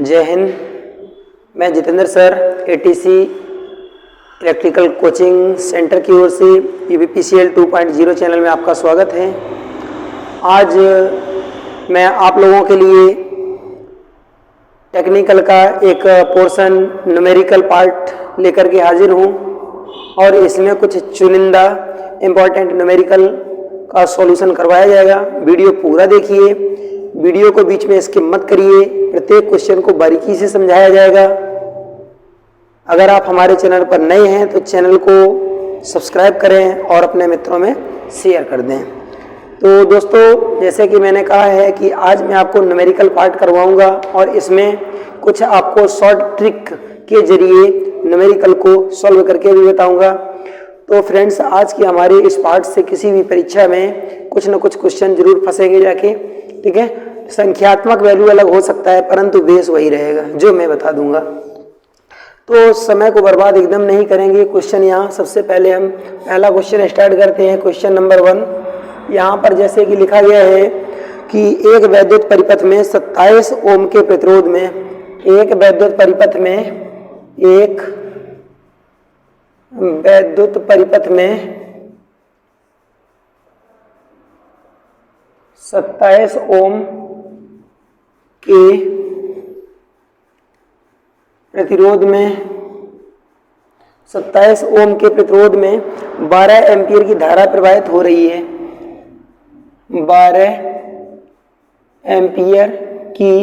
जय हिंद। मैं Jitendra sir ATC electrical coaching centre की ओर से यूपीपीसीएल 2.0 चैनल में आपका स्वागत है। आज मैं आप लोगों के लिए टेक्निकल का एक पोर्शन न्यूमेरिकल पार्ट लेकर के हाजिर हूँ और इसमें कुछ चुनिंदा इम्पॉर्टेंट न्यूमेरिकल का सॉल्यूशन करवाया जाएगा। वीडियो पूरा देखिए, वीडियो को बीच में स्किप मत करिए, प्रत्येक क्वेश्चन को बारीकी से समझाया जाएगा। अगर आप हमारे चैनल पर नए हैं तो चैनल को सब्सक्राइब करें और अपने मित्रों में शेयर कर दें। तो दोस्तों, जैसे कि मैंने कहा है कि आज मैं आपको न्यूमेरिकल पार्ट करवाऊंगा और इसमें कुछ आपको शॉर्ट ट्रिक के जरिए न्यूमेरिकल को सॉल्व करके भी बताऊंगा। तो फ्रेंड्स, आज की हमारे इस पार्ट से किसी भी परीक्षा में कुछ न कुछ क्वेश्चन जरूर फंसेंगे जाके, ठीक है। संख्यात्मक वैल्यू अलग हो सकता है परंतु बेस वही रहेगा जो मैं बता दूंगा। तो समय को बर्बाद एकदम नहीं करेंगे। क्वेश्चन यहाँ सबसे पहले हम पहला क्वेश्चन स्टार्ट करते हैं। क्वेश्चन नंबर 1 यहाँ पर जैसे कि लिखा गया है कि एक वैद्युत परिपथ में 27 ओम के प्रतिरोध में, एक वैद्युत परिपथ में 27 ओम के प्रतिरोध में 12 एम्पीयर की धारा प्रवाहित हो रही है। 12 एम्पीयर की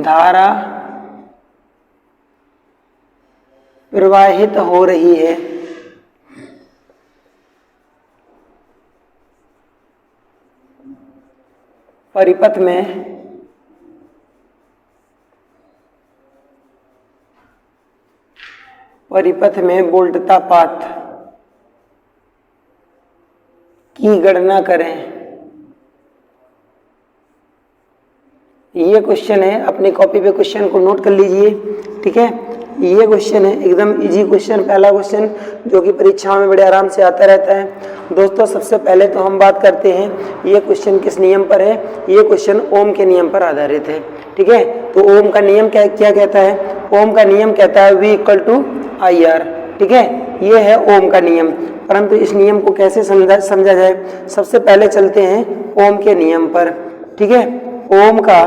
धारा प्रवाहित हो रही है। परिपथ में वोल्टता पात की गणना करें। ये क्वेश्चन है, अपनी कॉपी पे क्वेश्चन को नोट कर लीजिए, ठीक है। ये क्वेश्चन है एकदम इजी क्वेश्चन, पहला क्वेश्चन जो कि परीक्षाओं में बड़े आराम से आता रहता है। दोस्तों, सबसे पहले तो हम बात करते हैं ये क्वेश्चन किस नियम पर है। ये क्वेश्चन ओम के नियम पर आधारित है, ठीक है। तो ओम का नियम क्या कहता है? ओम का नियम कहता है V = IR, ठीक है। ये है ओम का नियम। परंतु इस नियम को कैसे समझा जाए? सबसे पहले चलते हैं ओम के नियम पर, ठीक है। ओम का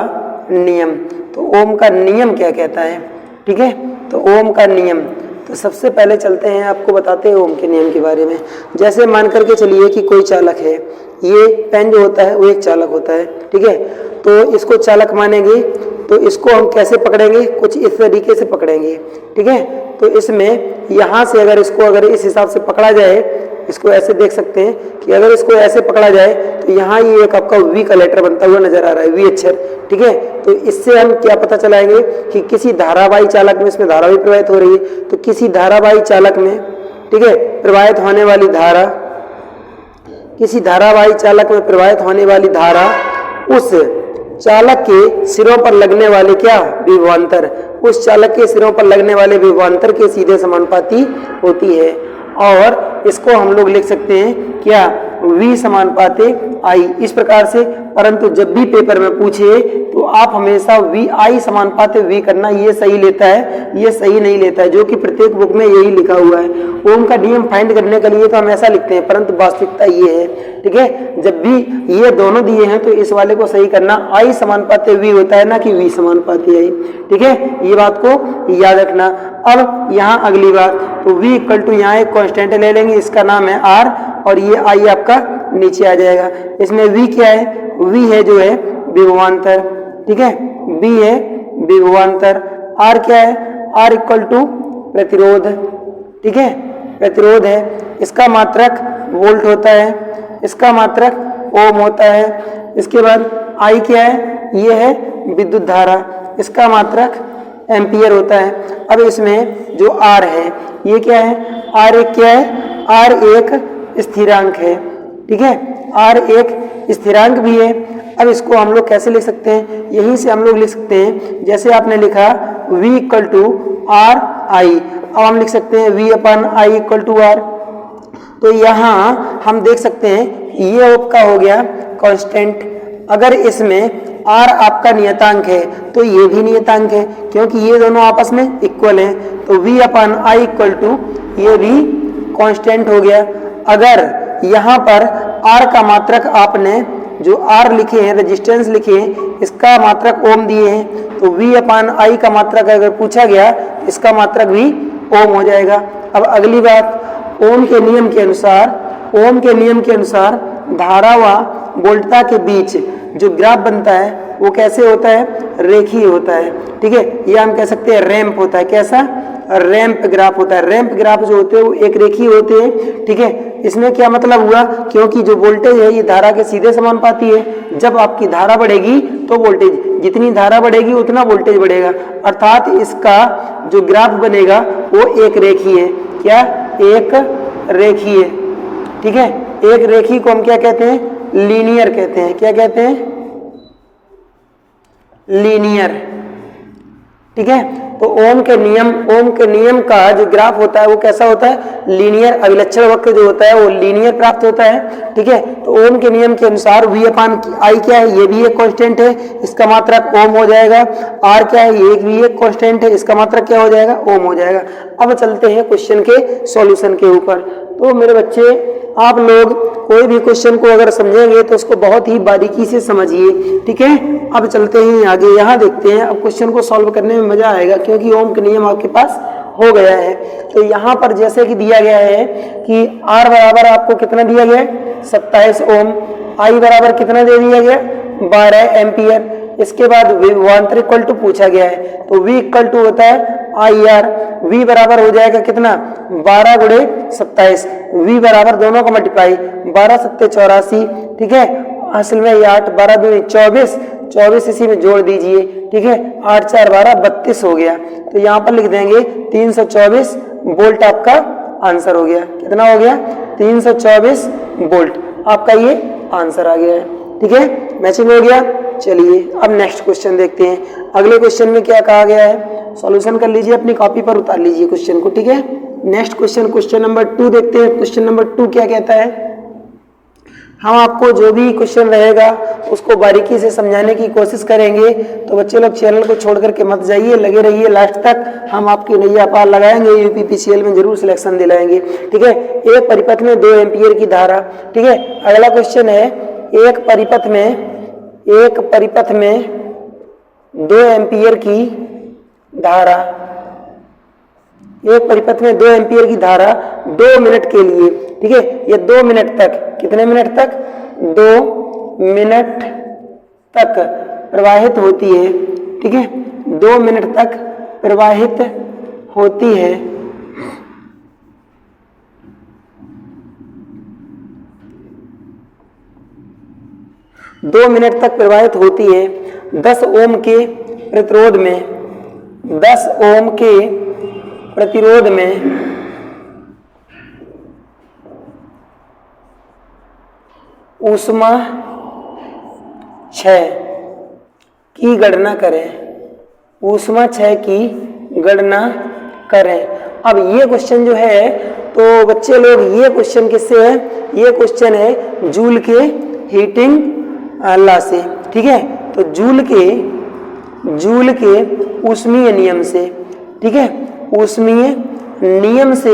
नियम, तो ओम का नियम क्या कहता है, ठीक है। तो ओम का नियम, तो सबसे पहले चलते हैं, आपको बताते हैं ओम के नियम के बारे में। जैसे मान करके चलिए कि कोई चालक है, ये पेन जो होता है वो एक चालक होता है, ठीक है। तो इसको चालक मानेंगे तो इसको हम कैसे पकड़ेंगे? कुछ इस तरीके से पकड़ेंगे, ठीक है। तो इसमें यहाँ से अगर इस हिसाब से पकड़ा जाए, इसको ऐसे देख सकते हैं कि अगर इसको ऐसे पकड़ा जाए तो यहाँ ये एक आपका V का लेटर बनता हुआ नजर आ रहा है, V अक्षर, ठीक है। तो इससे हम क्या पता चलाएंगे कि किसी धारावाही चालक में, इसमें धारा भी प्रवाहित हो रही है, तो किसी धारावाही चालक में, ठीक है, प्रवाहित होने वाली धारा, किसी धारावाही चालक में प्रवाहित होने वाली धारा उस चालक के सिरों पर लगने वाले क्या विभवांतर, उस चालक के सिरों पर लगने वाले विभवांतर के सीधे समानुपाती होती है। और इसको हम लोग लिख सकते हैं क्या? V = I, इस प्रकार से। परंतु जब भी पेपर में पूछे तो आप हमेशा VI = V करना, ये सही लेता है, ये सही नहीं लेता है, जो कि प्रत्येक बुक में यही लिखा हुआ है। ओम का नियम फाइंड करने के लिए तो हम ऐसा लिखते हैं, परंतु वास्तविकता ये है, ठीक है। जब भी ये दोनों दिए हैं तो इस वाले को सही करना, I = V होता है, ना कि V = I, ठीक है। ये बात को याद रखना। अब यहाँ अगली बात, तो V = यहाँ एक कांस्टेंट ले लेंगे, इसका नाम है R, और ये I आपका नीचे आ जाएगा। इसमें V क्या है? V है जो है विभवांतर, ठीक है। V है विभवांतर। R क्या है? R = प्रतिरोध, ठीक है, प्रतिरोध है। इसका मात्रक वोल्ट होता है, इसका मात्रक ओम होता है। इसके बाद I क्या है? ये है विद्युत धारा, इसका मात्रक एम्पियर होता है। अब इसमें जो R है ये क्या है? R क्या है? R एक स्थिरांक है, ठीक है। R एक स्थिरांक भी है। अब इसको हम लोग कैसे लिख सकते हैं? यहीं से हम लोग लिख सकते हैं, जैसे आपने लिखा V = RI, अब हम लिख सकते हैं V/I = R। तो यहाँ हम देख सकते हैं ये आपका हो गया कांस्टेंट। अगर इसमें R आपका नियतांक है तो ये भी नियतांक है, क्योंकि ये दोनों आपस में इक्वल हैं, तो V अपन I इक्वल टू ये भी कांस्टेंट हो गया। अगर यहाँ पर R का मात्रक आपने जो R लिखे हैं, रेजिस्टेंस लिखे हैं, इसका मात्रक ओम दिए हैं, तो V अपान I का मात्रक अगर पूछा गया तो इसका मात्रक भी ओम हो जाएगा। अब अगली बात, ओम के नियम के अनुसार धारा व वोल्टता के बीच जो ग्राफ बनता है वो कैसे होता है, रेखीय होता है। ठीक है, ये हम कह सकते हैं रैंप होता है। कैसा, रैंप ग्राफ होता है। रैंप ग्राफ जो होते हैं वो एक रेखीय होते हैं। ठीक है, इसमें क्या मतलब हुआ, क्योंकि जो वोल्टेज है ये धारा के सीधे समानुपाती है। जब आपकी धारा बढ़ेगी तो वोल्टेज, जितनी धारा बढ़ेगी उतना वोल्टेज बढ़ेगा, अर्थात इसका जो ग्राफ बनेगा वो एक रेखीय है। क्या, एक रेखीय। ठीक है, एक रेखीय को हम क्या कहते हैं, लीनियर कहते हैं। क्या कहते हैं, लीनियर। ठीक है, तो ओम के नियम का जो ग्राफ होता है वो कैसा होता है, लीनियर। अभिलक्षण वक्र जो होता है वो लीनियर प्राप्त होता है। ठीक है, तो ओम के नियम के अनुसार V अपान I क्या है, ये भी एक कांस्टेंट है, इसका मात्रक ओम हो जाएगा। R क्या है, ये भी एक कांस्टेंट है, इसका मात्रक क्या हो जाएगा, ओम हो जाएगा। अब चलते हैं क्वेश्चन के सॉल्यूशन के ऊपर। तो मेरे बच्चे, आप लोग कोई भी क्वेश्चन को अगर समझेंगे तो उसको बहुत ही बारीकी से समझिए। ठीक है, अब चलते हैं आगे, यहाँ देखते हैं। अब क्वेश्चन को सॉल्व करने में मजा आएगा, क्योंकि ओम का नियम आपके पास हो गया है। तो यहाँ पर जैसे कि दिया गया है कि R बराबर आपको कितना दिया गया है, 27 ओम। I बराबर कितना दे दिया गया, 12 एम्पियर। इसके बाद विभवांतर इक्वल टू पूछा गया है, तो V इक्वल टू होता है IR। V बराबर हो जाएगा कितना, 12 गुणे 27। V बराबर दोनों का मल्टीप्लाई, 12 सत्ते 84। ठीक है, असल में ये 8, 12 दूनी 24, 24 इसी में जोड़ दीजिए। ठीक है, 8 4 12 32 हो गया। तो यहाँ पर लिख देंगे 324 वोल्ट आपका आंसर हो गया। कितना हो गया, 324 वोल्ट आपका ये आंसर आ गया है। ठीक है, मैचिंग हो गया। चलिए अब नेक्स्ट क्वेश्चन देखते हैं। अगले क्वेश्चन में क्या कहा गया है, सॉल्यूशन कर लीजिए, अपनी कॉपी पर उतार लीजिए क्वेश्चन को। ठीक है, नेक्स्ट क्वेश्चन, क्वेश्चन नंबर 2 देखते हैं। क्वेश्चन नंबर 2 क्या कहता है, हम आपको जो भी क्वेश्चन रहेगा उसको बारीकी से समझाने की कोशिश करेंगे। तो बच्चे लोग चैनल को छोड़ करके मत जाइए, लगे रहिए लास्ट तक, हम आपकी नैया पार लगाएंगे, यूपीपीसीएल में जरूर सिलेक्शन दिलाएंगे। ठीक है, एक परिपथ में 2 एम्पियर की धारा। ठीक है, अगला क्वेश्चन है, एक परिपथ में 2 एम्पियर की धारा, एक परिपथ में 2 एम्पियर की धारा 2 मिनट के लिए, ठीक है, ये 2 मिनट तक, कितने मिनट तक, 2 मिनट तक प्रवाहित होती है। ठीक है, 2 मिनट तक प्रवाहित होती है। दो मिनट तक प्रवाहित होती है 10 ओम के प्रतिरोध में, 10 ओम के प्रतिरोध में ऊष्मा क्षय की गणना करें, ऊष्मा क्षय की गणना करें। अब ये क्वेश्चन जो है, तो बच्चे लोग ये क्वेश्चन किससे है, ये क्वेश्चन है जूल के हीटिंग लॉ से। ठीक है, तो जूल के ऊष्मीय नियम से, ठीक है, ऊष्मीय नियम से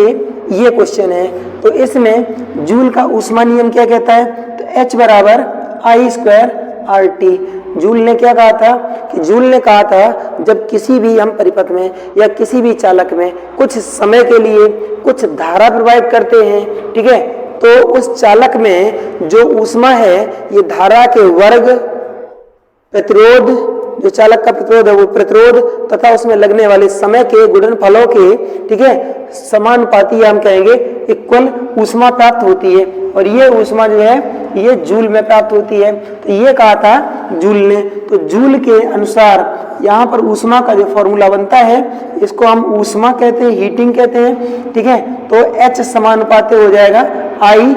ये क्वेश्चन है। तो इसमें जूल का ऊष्मा नियम क्या कहता है, तो H बराबर I² RT। जूल ने क्या कहा था, कि जूल ने कहा था जब किसी भी हम परिपथ में या किसी भी चालक में कुछ समय के लिए कुछ धारा प्रवाहित करते हैं, ठीक है, तो उस चालक में जो ऊष्मा है ये धारा के वर्ग, प्रतिरोध, जो चालक का प्रतिरोध है वो प्रतिरोध तथा उसमें लगने वाले समय के गुणनफलों के, ठीक है, समानुपाती हम कहेंगे इक्वल ऊष्मा प्राप्त होती है। और ये ऊष्मा जो है ये जूल में प्राप्त होती है। तो ये कहा था जूल ने। तो जूल के अनुसार यहाँ पर ऊष्मा का जो फॉर्मूला बनता है इसको हम ऊष्मा कहते हैं, हीटिंग कहते हैं। ठीक है, तो H समानुपाती हो जाएगा I,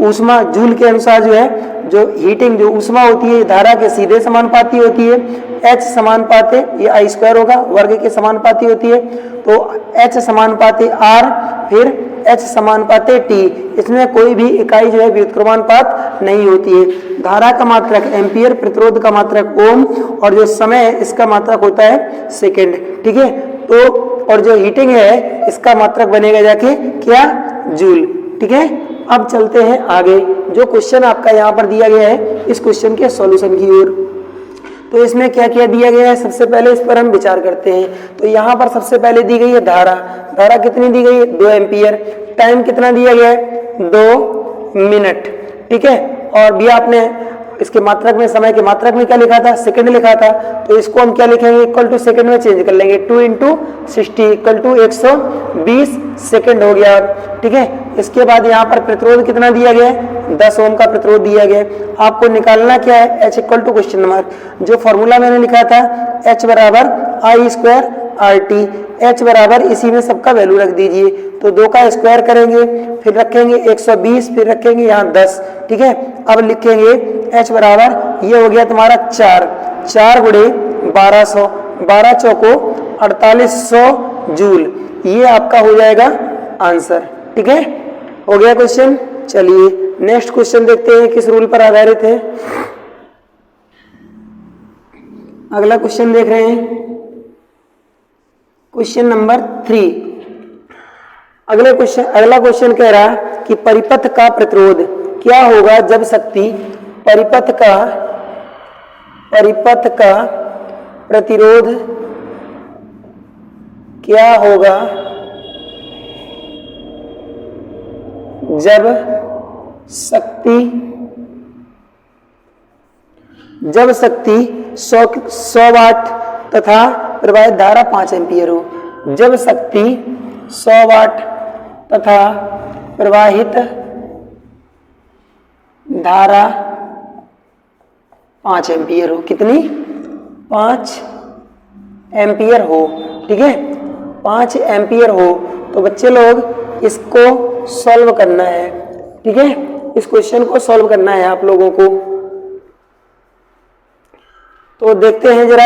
ऊष्मा जूल के अनुसार जो है, जो हीटिंग जो ऊष्मा होती है धारा के सीधे समानुपाती होती है। H समानुपाती ये I² होगा, वर्ग के समानुपाती होती है। तो H समानुपाती R, फिर H समानुपाते T, इसमें कोई भी इकाई जो है व्युत्क्रमानुपात नहीं होती है। धारा का मात्रक एम्पियर, प्रतिरोध का मात्रक ओम, और जो समय है इसका मात्रक होता है सेकंड। ठीक है, तो और जो हीटिंग है इसका मात्रक बनेगा जाके क्या, जूल। ठीक है, अब चलते हैं आगे। जो क्वेश्चन आपका यहाँ पर दिया गया है इस क्वेश्चन के सॉल्यूशन की ओर। तो इसमें क्या क्या दिया गया है, सबसे पहले इस पर हम विचार करते हैं। तो यहाँ पर सबसे पहले दी गई है धारा। धारा कितनी दी गई है, 2 एम्पियर। टाइम कितना दिया गया है, 2 मिनट। ठीक है, और भी आपने इसके मात्रक में, समय के मात्रक में क्या लिखा था, सेकंड लिखा था। तो इसको हम क्या लिखेंगे, इक्वल टू सेकंड में चेंज कर लेंगे। 2 × 60 इक्वल टू 120 सेकंड हो गया। ठीक है, इसके बाद यहाँ पर प्रतिरोध कितना दिया गया है, 10 ओम का प्रतिरोध दिया गया है। आपको निकालना क्या है, H equal to question mark, जो फॉर्मूला मैंने लिखा था H बराबर I² RT। H बराबर इसी में सबका वैल्यू रख दीजिए। तो 2 का स्क्वायर करेंगे, फिर रखेंगे 120, फिर रखेंगे यहाँ 10। ठीक है, अब लिखेंगे H बराबर, ये हो गया तुम्हारा 4 गुणे 1200, 12 चौको 4800 जूल। ये आपका हो जाएगा आंसर। ठीक है, हो गया क्वेश्चन। चलिए नेक्स्ट क्वेश्चन देखते हैं किस रूल पर आधारित है। अगला क्वेश्चन देख रहे हैं, क्वेश्चन नंबर 3। अगला क्वेश्चन कह रहा कि परिपथ का प्रतिरोध क्या होगा जब शक्ति, परिपथ का प्रतिरोध क्या होगा जब शक्ति 100 वाट तथा प्रवाहित धारा 5 एम्पियर हो। जब शक्ति 100 वाट तथा प्रवाहित धारा 5 एम्पियर हो। कितनी, 5 एम्पियर हो। ठीक है, 5 एम्पियर हो। तो बच्चे लोग इसको सॉल्व करना है। ठीक है, इस क्वेश्चन को सॉल्व करना है आप लोगों को। तो देखते हैं जरा,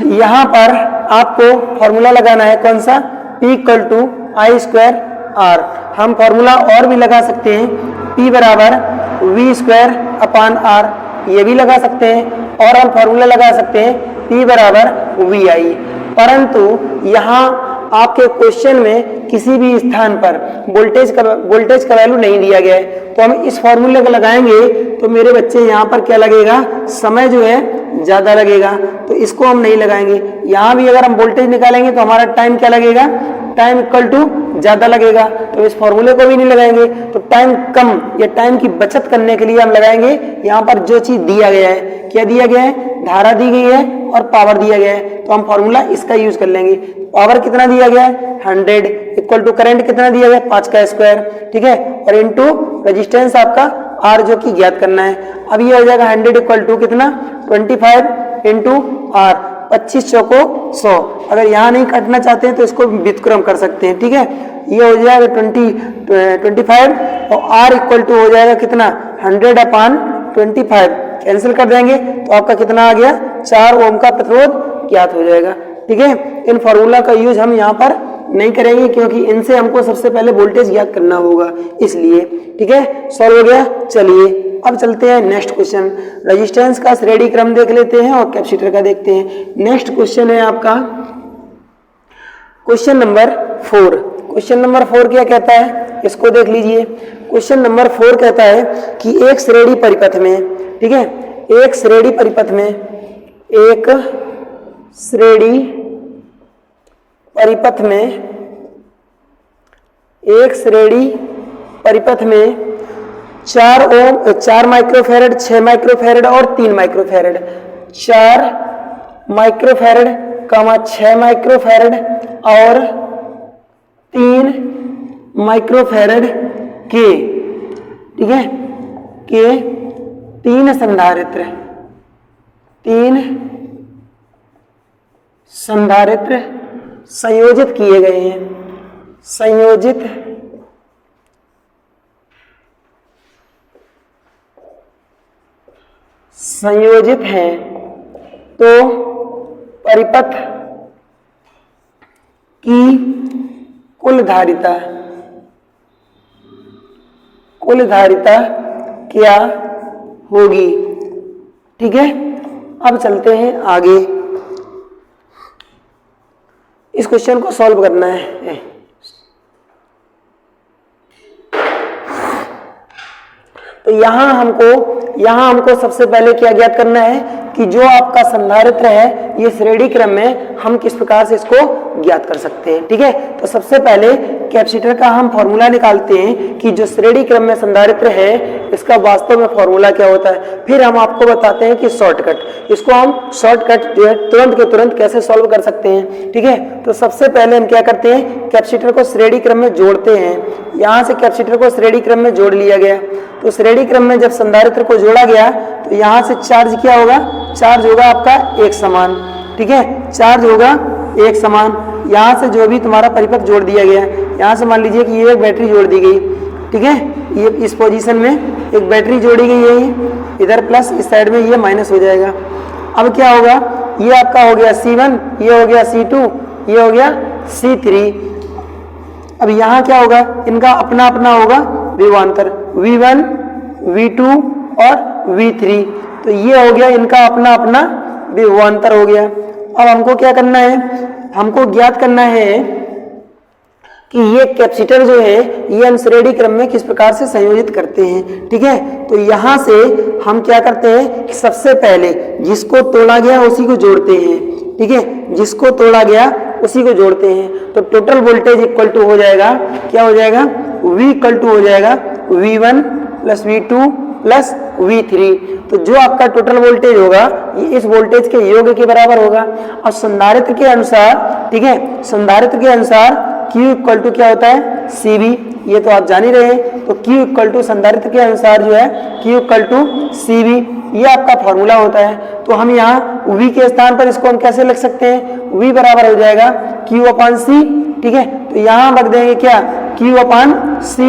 यहां पर आपको फॉर्मूला लगाना है कौन सा, P = I² R। हम फॉर्मूला और भी लगा सकते हैं, P बराबर V² R, ये भी लगा सकते हैं। और हम फॉर्मूला लगा सकते हैं P बराबर VI। परंतु यहाँ आपके क्वेश्चन में किसी भी स्थान पर वोल्टेज का वैल्यू नहीं दिया गया है। तो हम इस फॉर्मूले को लगाएंगे तो मेरे बच्चे यहाँ पर क्या लगेगा, समय जो है ज्यादा लगेगा। तो इसको हम नहीं लगाएंगे। यहाँ भी अगर हम वोल्टेज निकालेंगे तो हमारा टाइम क्या लगेगा, टाइम इक्वल टू ज्यादा लगेगा। तो इस फॉर्मूले को भी नहीं लगाएंगे। तो टाइम कम या टाइम की बचत करने के लिए हम लगाएंगे यहाँ पर जो चीज दिया गया है। क्या दिया गया है, धारा दी गई है और पावर दिया गया है। तो हम फॉर्मूला इसका यूज कर लेंगे। पावर कितना दिया गया है, 100 इक्वल टू करंट कितना दिया गया, 5 का स्क्वायर। ठीक है, और इनटू रेजिस्टेंस आपका R जो कि ज्ञात करना है। अब ये हो जाएगा 100 इक्वल टू कितना, 25 इंटू R, 25 चौको 100। अगर यहाँ नहीं काटना चाहते हैं तो इसको व्युत्क्रम कर सकते हैं। ठीक है, ये हो जाएगा 25 और R इक्वल टू हो जाएगा कितना, 100/25 कैंसिल कर देंगे तो आपका कितना आ गया, 4 ओम का प्रतिरोध ज्ञात हो जाएगा। ठीक है, इन फॉर्मूला का यूज हम यहाँ पर नहीं करेंगे क्योंकि इनसे हमको सबसे पहले वोल्टेज ज्ञात करना होगा, इसलिए। ठीक है, सॉल्व हो गया। चलिए अब चलते हैं नेक्स्ट क्वेश्चन। रेजिस्टेंस का श्रेणी क्रम देख लेते हैं और कैपेसिटर का देखते हैं। नेक्स्ट क्वेश्चन है आपका क्वेश्चन नंबर 4। क्वेश्चन नंबर 4 क्या कहता है, इसको देख लीजिए। क्वेश्चन नंबर 4 कहता है कि एक श्रेणी परिपथ में, ठीक है, एक श्रेणी परिपथ में, एक श्रेणी परिपथ में, एक श्रेणी परिपथ में 4 माइक्रोफैरड, 6 माइक्रोफैरड और 3 माइक्रोफैरड, 4 माइक्रोफैरड, 6 माइक्रोफैरड और 3 माइक्रोफैरड के, ठीक है, के 3 संधारित्र संयोजित किए गए हैं, संयोजित हैं। तो परिपथ की कुल कुल धारिता क्या होगी। ठीक है, अब चलते हैं आगे, इस क्वेश्चन को सॉल्व करना है। तो यहां हमको सबसे पहले क्या ज्ञात करना है कि जो आपका संधारित्र है ये श्रेणी क्रम में हम किस प्रकार से इसको ज्ञात कर सकते हैं। ठीक है, तो सबसे पहले कैपेसिटर का हम फॉर्मूला निकालते हैं कि जो श्रेणी क्रम में संधारित्र है इसका वास्तव में फॉर्मूला क्या होता है। फिर हम आपको बताते हैं कि शॉर्टकट, इसको हम शॉर्टकट जो है तुरंत के तुरंत कैसे सॉल्व कर सकते हैं। ठीक है, तो सबसे पहले हम क्या करते हैं, कैपेसिटर को श्रेणी क्रम में जोड़ते हैं। यहां से कैपेसिटर को श्रेणी क्रम में जोड़ लिया गया, तो श्रेणी क्रम में जब संधारित्र को जोड़ा गया तो यहां से चार्ज क्या होगा, चार्ज होगा आपका एक समान। ठीक है, चार्ज होगा एक समान। यहां से जो भी तुम्हारा परिपथ जोड़ दिया गया, यहां से मान लीजिए कि ये एक बैटरी जोड़ दी गई। ठीक है, ये इस पोजीशन में एक बैटरी जोड़ी गई है, इधर प्लस, इस साइड में ये माइनस हो जाएगा। अब क्या होगा, ये आपका हो गया C1, ये हो गया C2, ये हो गया C3। अब यहाँ क्या होगा, इनका अपना अपना होगा विभवांतर V1, V2 और V3। तो ये हो गया इनका अपना अपना विभवांतर हो गया। अब हमको क्या करना है, हमको ज्ञात करना है कि ये कैपेसिटर जो है ये हम श्रेणी क्रम में किस प्रकार से संयोजित करते हैं। ठीक है, तो यहाँ से हम क्या करते हैं कि सबसे पहले जिसको तोड़ा गया उसी को जोड़ते हैं। ठीक है, जिसको तोड़ा गया उसी को जोड़ते हैं। तो टोटल वोल्टेज इक्वल टू हो जाएगा, क्या हो जाएगा, V इक्वल टू हो जाएगा V1 plus V2 plus V3। तो जो आपका टोटल वोल्टेज होगा ये इस वोल्टेज के योग के बराबर होगा। और संधारित्र के अनुसार, ठीक है, संधारित्र के अनुसार Q इक्वल टू क्या होता है, CV, ये तो आप जान ही रहे हैं। तो Q इक्वल टू संधारित्र के अनुसार जो है Q इक्वल टू CV, ये आपका फॉर्मूला होता है। तो हम यहाँ V के स्थान पर इसको हम कैसे लिख सकते हैं, V बराबर हो जाएगा Q अपान C। ठीक है, तो यहाँ हम रख देंगे क्या, Q अपान C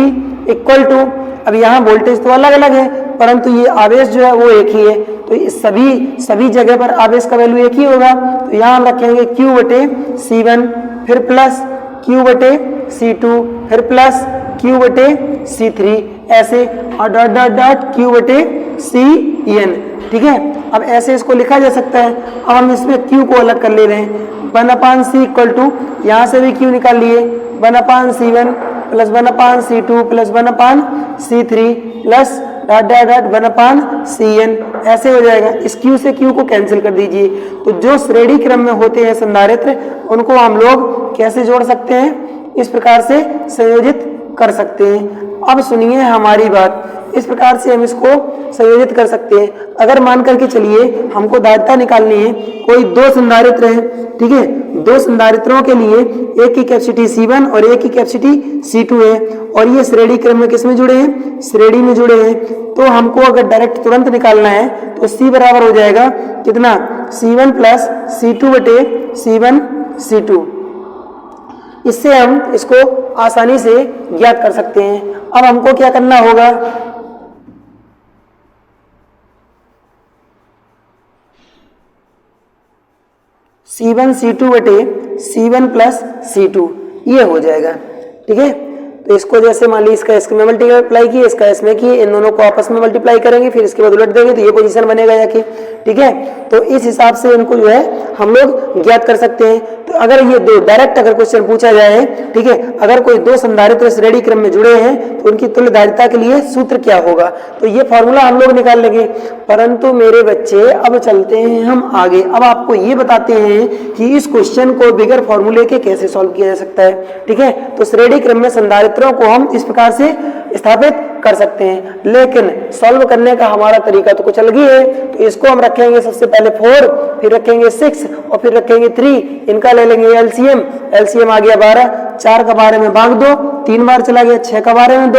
इक्वल टू, अब यहाँ वोल्टेज तो अलग अलग है परंतु ये आवेश जो है वो एक ही है। तो इस सभी जगह पर आवेश का वैल्यू एक ही होगा। तो यहाँ हम रखेंगे Q बटे C1, फिर प्लस Q बटे C2, फिर प्लस Q बटे C3, ऐसे और डॉट डॉट डॉट Q बटे CN। ठीक है, अब ऐसे इसको लिखा जा सकता है। अब हम इसमें Q को अलग कर ले रहे हैं, 1/C इक्वल टू, यहाँ से भी Q निकाल लिए, 1/C1 plus 1/C2 plus 1/C3 plus dot dot dot 1/CN, ऐसे हो जाएगा। इस Q से Q को कैंसिल कर दीजिए। तो जो श्रेणी क्रम में होते हैं संधारित्र उनको हम लोग कैसे जोड़ सकते हैं, इस प्रकार से संयोजित कर सकते हैं। अब सुनिए हमारी बात, इस प्रकार से हम इसको संयोजित कर सकते हैं। अगर मान करके चलिए हमको धारिता निकालनी है, कोई दो संधारित्र है। ठीक है, दो संधारित्रों के लिए एक की कैपेसिटी C1 और एक की कैपेसिटी C2 है और ये श्रेणी क्रम में किस में जुड़े हैं, श्रेणी में जुड़े हैं। तो हमको अगर डायरेक्ट तुरंत निकालना है तो C बराबर हो जाएगा कितना, C1 प्लस C2 बटे C1 C2। इससे हम इसको आसानी से ज्ञात कर सकते हैं। अब हमको क्या करना होगा, C1 C2 बटे C1 प्लस C2, ये हो जाएगा। ठीक है, तो इसको जैसे मान ली इसका इसमें मल्टीप्लाई किए, इसका इसमें किए, इन दोनों को आपस में मल्टीप्लाई करेंगे, फिर इसके बाद उलट देंगे तो ये पोजीशन बनेगा जाके। ठीक है, तो इस हिसाब से इनको जो है हम लोग ज्ञात कर सकते हैं। तो अगर ये दो डायरेक्ट अगर क्वेश्चन पूछा जाए, ठीक है, अगर कोई दो संधारित्र श्रेणी क्रम में जुड़े हैं तो उनकी तुल्य धारिता के लिए सूत्र क्या होगा, तो ये फॉर्मूला हम लोग निकाल लेंगे। परंतु मेरे बच्चे अब चलते हैं हम आगे। अब आपको ये बताते हैं कि इस क्वेश्चन को बिगर फॉर्मूले के कैसे सॉल्व किया जा सकता है। ठीक है, तो श्रेणी क्रम में संधारित्रों को हम इस प्रकार से स्थापित कर सकते हैं, लेकिन सॉल्व करने का हमारा तरीका तो कुछ अलग ही है। तो इसको हम रखेंगे सबसे पहले 4, फिर रखेंगे 6 और फिर रखेंगे 3, इनका ले लेंगे एलसीएम। एलसीएम आ गया 12, 4 का 12 में भाग दो, 3 बार चला गया, 6 का 12 में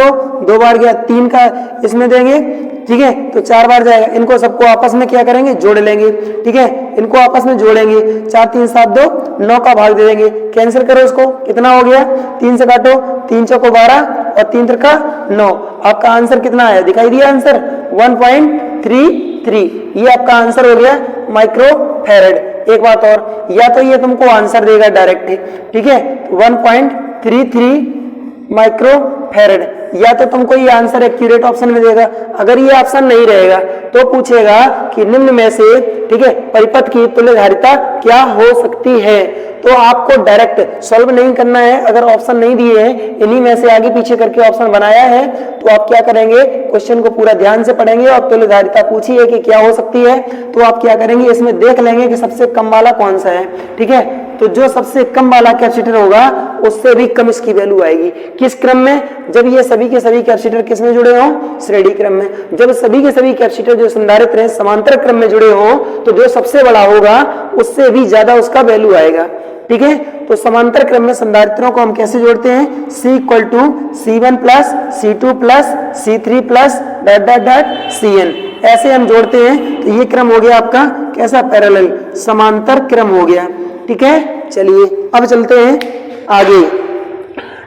2 बार गया, 3 का इसमें देंगे। ठीक है, तो 4 बार जाएगा। इनको सबको आपस में क्या करेंगे, जोड़ लेंगे। ठीक है, इनको आपस में जोड़ेंगे, 4 3 7 2 9 का भाग दे देंगे। कैंसिल करो इसको, कितना हो गया, 3 से काटो, 3 चौको 12 और 3 त्रिका 9। आपका आंसर कितना आया, दिखाई दिया आंसर 1.33। ये आपका आंसर हो गया माइक्रो फैरेड। एक बात और, या तो ये तुमको आंसर देगा डायरेक्ट, ठीक है, 1.33 0.33 माइक्रोफैरड। या तो तुमको ये आंसर एक्यूरेट ऑप्शन में देगा, अगर ये ऑप्शन नहीं रहेगा तो पूछेगा कि निम्न में से, ठीक है, परिपथ की तुल्यधारिता क्या हो सकती है। तो आपको डायरेक्ट सॉल्व नहीं करना है, अगर ऑप्शन नहीं दिए हैं, इन्हीं में से आगे पीछे करके ऑप्शन बनाया है, तो आप क्या करेंगे, क्वेश्चन को पूरा ध्यान से पढ़ेंगे और तुल्यधारिता पूछी है कि क्या हो सकती है, तो आप क्या करेंगे, इसमें देख लेंगे कि सबसे कम वाला कौन सा है। ठीक है, तो जो सबसे कम वाला कैपेसिटर होगा उससे भी कम इसकी वैल्यू आएगी। किस क्रम में, जब ये सभी के सभी कैपेसिटर किस में जुड़े हों, श्रेणी क्रम में। जब सभी के सभी कैपेसिटर जो संधारित्र हैं समांतर क्रम में जुड़े हों, तो जो सबसे बड़ा होगा उससे भी ज्यादा उसका वैल्यू आएगा। ठीक है, तो समांतर क्रम में संधारित्रों को हम कैसे जोड़ते हैं, C = C1 + C2 + C3 + Cn, ऐसे हम जोड़ते हैं। तो ये क्रम हो गया आपका कैसा, पैरेलल, समांतर क्रम हो गया। ठीक है, चलिए अब चलते हैं आगे,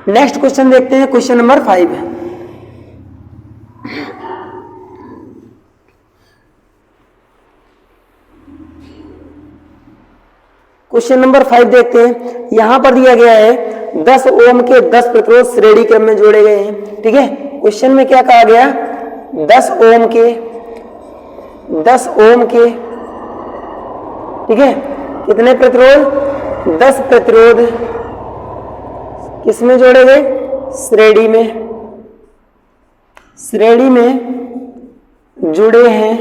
नेक्स्ट क्वेश्चन देखते हैं, क्वेश्चन नंबर 5 है। क्वेश्चन नंबर 5 देखते हैं। यहां पर दिया गया है 10 ओम के 10 प्रतिरोध श्रेणी क्रम में जोड़े गए हैं। ठीक है, क्वेश्चन में क्या कहा गया, 10 ओम के, ठीक है, कितने प्रतिरोध, 10 प्रतिरोध किसमें जोड़े गए, श्रेणी में जुड़े हैं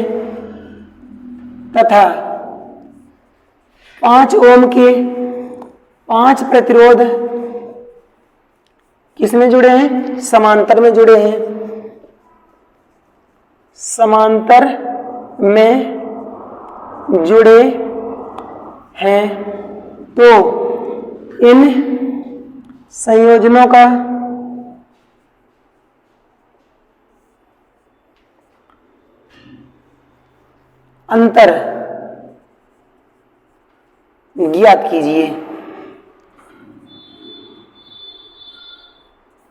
तथा 5 ओम के 5 प्रतिरोध किसमें जुड़े हैं, समांतर में जुड़े हैं, समांतर में जुड़े हैं। तो इन संयोजनों का अंतर ज्ञात कीजिए।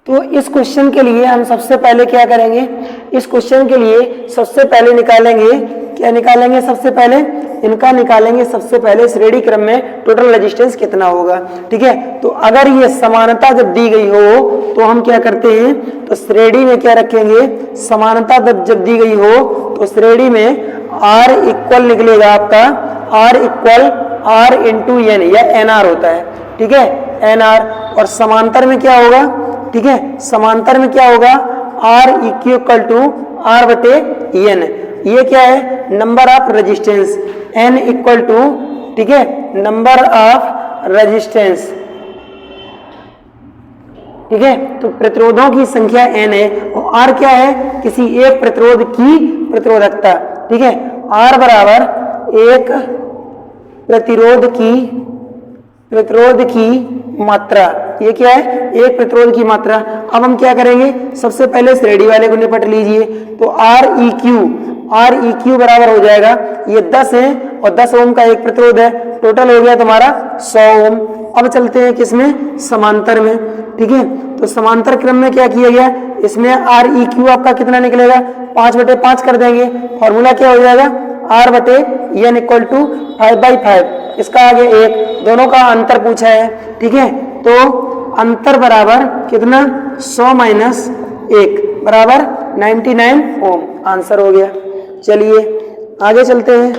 तो इस क्वेश्चन के लिए हम सबसे पहले क्या करेंगे, इस क्वेश्चन के लिए सबसे पहले निकालेंगे, क्या निकालेंगे, सबसे पहले इनका निकालेंगे, सबसे पहले श्रेणी क्रम में टोटल रेजिस्टेंस कितना होगा। ठीक है, तो अगर ये समानता जब दी गई हो तो हम क्या करते हैं, तो श्रेणी में क्या रखेंगे, समानता जब दी गई हो तो श्रेणी में R इक्वल निकलेगा आपका, R equal R into N, या NR होता है। ठीक है, NR, और समांतर में क्या होगा, ठीक है, समांतर में क्या होगा, R इक्वल टू R/N, ये क्या है, number of resistance, N equal to, ठीक है, नंबर ऑफ रेजिस्टेंस। ठीक है, तो प्रतिरोधों की संख्या N है और R क्या है, किसी एक प्रतिरोध की प्रतिरोधकता। ठीक है, R बराबर एक प्रतिरोध की मात्रा, ये क्या है, एक प्रतिरोध की मात्रा। अब हम क्या करेंगे, सबसे पहले श्रेणी वाले को निपट लीजिए। तो R eq बराबर हो जाएगा, ये 10 है और 10 ओम का एक प्रतिरोध है, टोटल हो गया तुम्हारा 100 ओम। अब चलते हैं किसमें, समांतर में। ठीक है, तो समांतर क्रम में क्या किया गया, इसमें R eq आपका कितना निकलेगा, 5/5 कर देंगे, फॉर्मूला क्या हो जाएगा, R/N इक्वल टू 5/5, इसका आगे 1, दोनों का अंतर पूछा है। ठीक है, तो अंतर बराबर कितना, 100 - 1 बराबर 99 ओम, आंसर हो गया। चलिए आगे चलते हैं,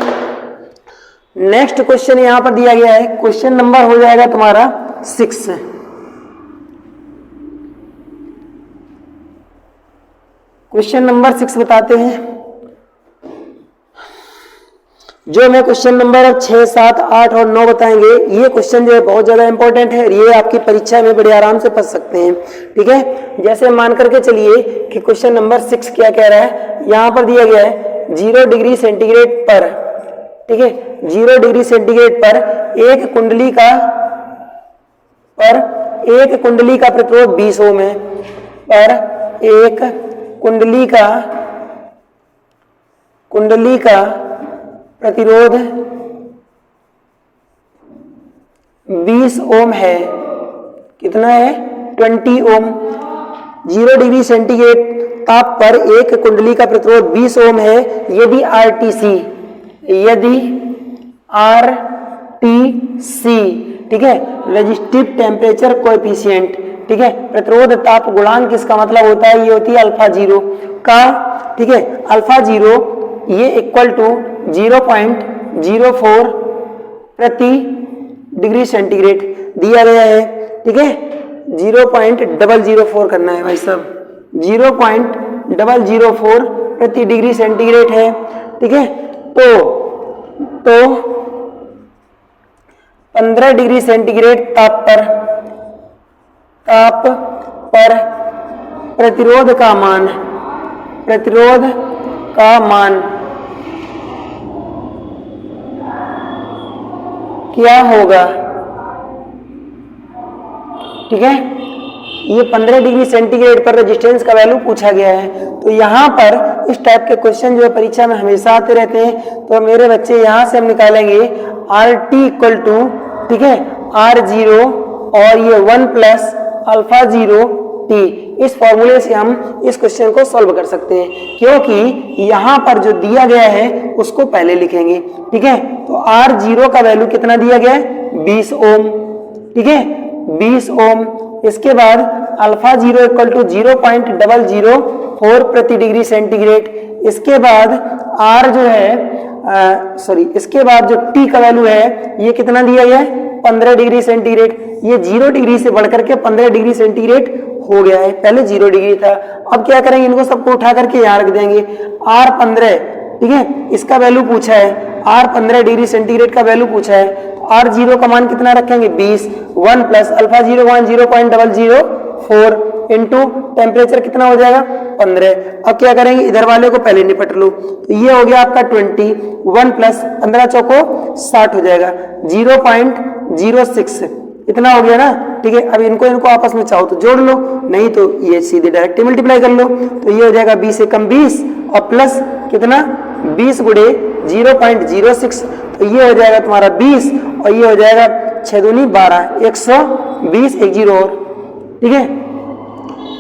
नेक्स्ट क्वेश्चन यहां पर दिया गया है, क्वेश्चन नंबर हो जाएगा तुम्हारा 6। क्वेश्चन नंबर 6 बताते हैं, जो मैं क्वेश्चन नंबर 6, 7, 8 और 9 बताएंगे, ये क्वेश्चन जो है बहुत ज्यादा इंपॉर्टेंट है, ये आपकी परीक्षा में बड़े आराम से फंस सकते हैं। ठीक है, जैसे मान करके चलिए कि क्वेश्चन नंबर 6 क्या कह रहा है, यहां पर दिया गया है 0 डिग्री सेंटीग्रेड पर, ठीक है, 0 डिग्री सेंटीग्रेड पर एक कुंडली का प्रतिरोध 20 ओम है, पर एक कुंडली का प्रतिरोध 20 ओम है, कितना है, 20 ओम। 0 डिग्री सेंटीग्रेड ताप पर एक कुंडली का प्रतिरोध 20 ओम है, यदि RTC, ठीक है, रेजिस्टिव टेम्परेचर कोएफिशिएंट, ठीक है। प्रतिरोध ताप गुणांक किसका मतलब होता है, ये होती है अल्फा जीरो का, ठीक है। अल्फा जीरो ये इक्वल टू 0.04 प्रति डिग्री सेंटीग्रेड दिया गया है, ठीक है। 0.004 करना है भाई साहब, 0.004 प्रति डिग्री सेंटीग्रेड है, ठीक है। तो 15 डिग्री सेंटीग्रेड ताप पर प्रतिरोध का मान क्या होगा, ठीक है। ये 15 डिग्री सेंटीग्रेड पर रेजिस्टेंस का वैल्यू पूछा गया है। तो यहाँ पर इस टाइप के क्वेश्चन जो है परीक्षा में हमेशा आते रहते हैं। तो मेरे बच्चे यहाँ से हम निकालेंगे आर टी इक्वल टू, ठीक है, आर जीरो और ये 1 प्लस अल्फा जीरो टी। इस फॉर्मूले से हम इस क्वेश्चन को सॉल्व कर सकते हैं, क्योंकि यहाँ पर जो दिया गया है उसको पहले लिखेंगे, ठीक है। तो आर जीरो का वैल्यू कितना दिया गया है, 20 ओम, ठीक है, 20 ओम। इसके बाद अल्फा जीरो इक्वल टू 0.004 प्रति डिग्री सेंटीग्रेड। इसके बाद आर जो है इसके बाद जो टी का वैल्यू है ये कितना दिया गया है, 15 डिग्री सेंटीग्रेड। ये 0 डिग्री से बढ़कर के 15 डिग्री सेंटीग्रेड हो गया है, पहले 0 डिग्री था। अब क्या करेंगे, इनको सबको उठा करके यहाँ रख देंगे। आर 15, ठीक है, इसका वैल्यू पूछा है, आर 15 डिग्री सेंटीग्रेड का वैल्यू पूछा है। तो आर जीरो का मान कितना रखेंगे, 20, 1 प्लस अल्फा जीरो मान 0.004 इंटू टेम्परेचर कितना हो जाएगा, 15। अब क्या करेंगे, इधर वाले को पहले निपट लो। तो ये हो गया आपका 20, 1 प्लस 15 चौको 60 हो जाएगा, 0.06 इतना हो गया ना, ठीक है। अब इनको आपस में चाहो तो जोड़ लो, नहीं तो ये सीधे डायरेक्ट मल्टीप्लाई कर लो। तो ये हो जाएगा 20 से कम 20 और प्लस कितना, 20 गुणे 0.06, तो ये हो जाएगा तुम्हारा 20 और ये हो जाएगा 6 दूनी 12, 120, एक जीरो और, ठीक है,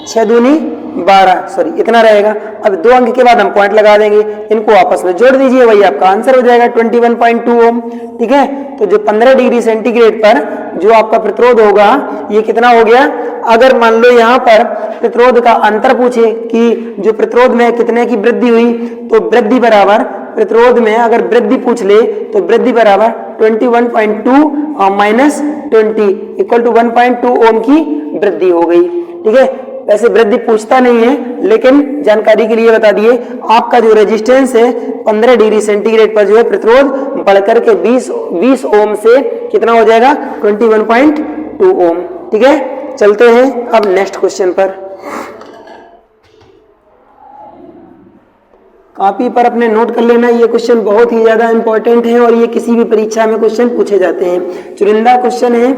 6 दूनी 12, सॉरी इतना रहेगा। अब 2 अंक के बाद हम पॉइंट लगा देंगे, इनको आपस में जोड़ दीजिए, वही आपका आंसर हो जाएगा 21.2 ओम, ठीक है। तो जो 15 डिग्री सेंटीग्रेड पर जो आपका प्रतिरोध होगा ये कितना हो गया। अगर मान लो यहाँ पर प्रतिरोध का अंतर पूछे कि जो प्रतिरोध में कितने की वृद्धि हुई, तो वृद्धि बराबर प्रतिरोध में अगर वृद्धि पूछ ले तो वृद्धि बराबर 21.2 और -20 इक्वल टू 1.2 ओम की वृद्धि हो गई, ठीक है। वैसे वृद्धि पूछता नहीं है, लेकिन जानकारी के लिए बता दिए, आपका जो रेजिस्टेंस है 15 डिग्री सेंटीग्रेड पर जो है प्रतिरोध बढ़कर के 20 ओम से कितना हो जाएगा, 21.2 ओम, ठीक है। चलते हैं अब नेक्स्ट क्वेश्चन पर। कॉपी पर अपने नोट कर लेना, ये क्वेश्चन बहुत ही ज्यादा इंपॉर्टेंट है और ये किसी भी परीक्षा में क्वेश्चन पूछे जाते हैं, चुनिंदा क्वेश्चन है।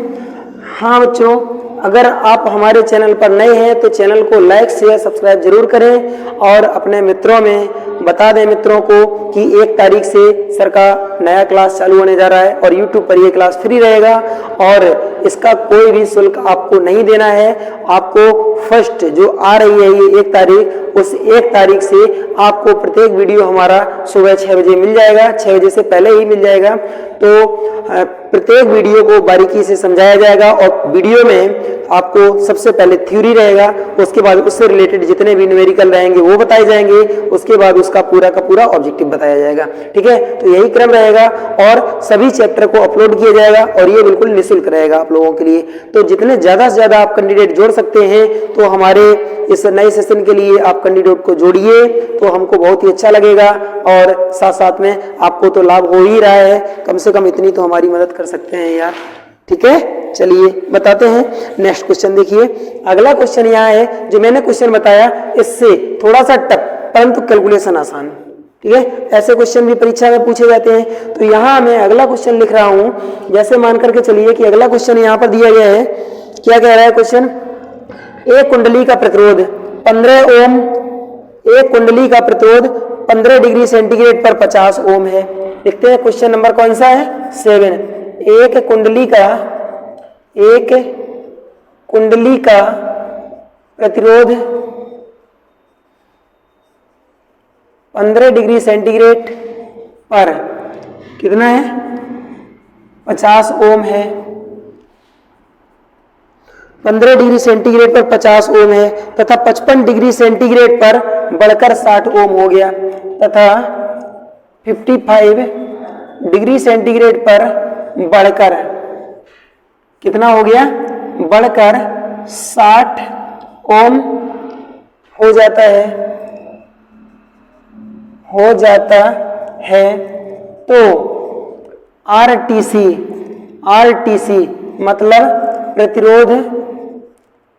हाँ बच्चों, अगर आप हमारे चैनल पर नए हैं तो चैनल को लाइक शेयर सब्सक्राइब जरूर करें और अपने मित्रों में बता दें मित्रों को कि 1 तारीख से सर का नया क्लास चालू होने जा रहा है और YouTube पर यह क्लास फ्री रहेगा और इसका कोई भी शुल्क आपको नहीं देना है। आपको फर्स्ट जो आ रही है ये 1 तारीख, उस 1 तारीख से आपको प्रत्येक वीडियो हमारा सुबह 6 बजे मिल जाएगा, 6 बजे से पहले ही मिल जाएगा। तो प्रत्येक वीडियो को बारीकी से समझाया जाएगा और वीडियो में आपको सबसे पहले थ्योरी रहेगा, उसके बाद उससे रिलेटेड जितने भी न्यूमेरिकल रहेंगे वो बताए जाएंगे, उसके बाद उसका पूरा का पूरा ऑब्जेक्टिव बताया जाएगा, ठीक है। तो यही क्रम रहेगा और सभी चैप्टर को अपलोड किया जाएगा और ये बिल्कुल निःशुल्क रहेगा आप लोगों के लिए। तो जितने ज्यादा से ज्यादा आप कैंडिडेट जोड़ सकते हैं तो हमारे इस नए सेशन के लिए आप कैंडिडेट को जोड़िए, तो हमको बहुत ही अच्छा लगेगा और साथ साथ में आपको तो लाभ हो ही रहा है, कम से कम इतनी तो हमारी मदद कर सकते हैं यार, ठीक है। चलिए बताते हैं नेक्स्ट क्वेश्चन। देखिए अगला क्वेश्चन यहाँ है, जो मैंने क्वेश्चन बताया इससे थोड़ा सा टफ परंतु कैलकुलेशन आसान, ठीक है। ऐसे क्वेश्चन भी परीक्षा में पूछे जाते हैं। तो यहाँ मैं अगला क्वेश्चन लिख रहा हूँ, जैसे मान करके चलिए कि अगला क्वेश्चन यहाँ पर दिया गया है। क्या कह रहा है क्वेश्चन, एक कुंडली का प्रतिरोध 15 ओम, एक कुंडली का प्रतिरोध 15 डिग्री सेंटीग्रेड पर 50 ओम है। देखते हैं क्वेश्चन नंबर कौन सा है, 7। एक कुंडली का प्रतिरोध 15 डिग्री सेंटीग्रेड पर कितना है, 50 ओम है। 15 डिग्री सेंटीग्रेड पर 50 ओम है तथा 55 डिग्री सेंटीग्रेड पर बढ़कर 60 ओम हो गया तथा 55 डिग्री सेंटीग्रेड पर बढ़कर कितना हो गया, बढ़कर 60 ओम हो जाता है तो आरटीसी मतलब प्रतिरोध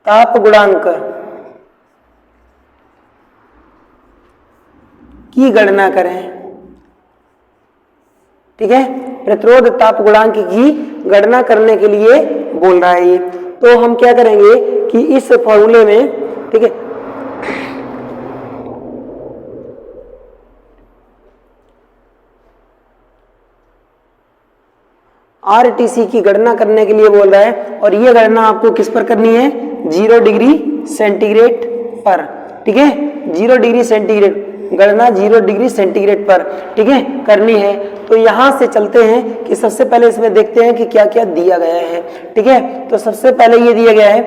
ताप गुणांक की गणना करें। ठीक है, प्रतिरोध ताप गुणांक की गणना करने के लिए बोल रहा है ये। तो हम क्या करेंगे कि इस फॉर्मूले में, ठीक है, आरटीसी की गणना करने के लिए बोल रहा है और ये गणना आपको किस पर करनी है, 0 डिग्री सेंटीग्रेड पर। ठीक है, 0 डिग्री सेंटीग्रेड गणना 0 डिग्री सेंटीग्रेड पर, ठीक है, करनी है। तो यहां से चलते हैं कि सबसे पहले इसमें देखते हैं कि क्या क्या दिया गया है। ठीक है, तो सबसे पहले ये दिया गया है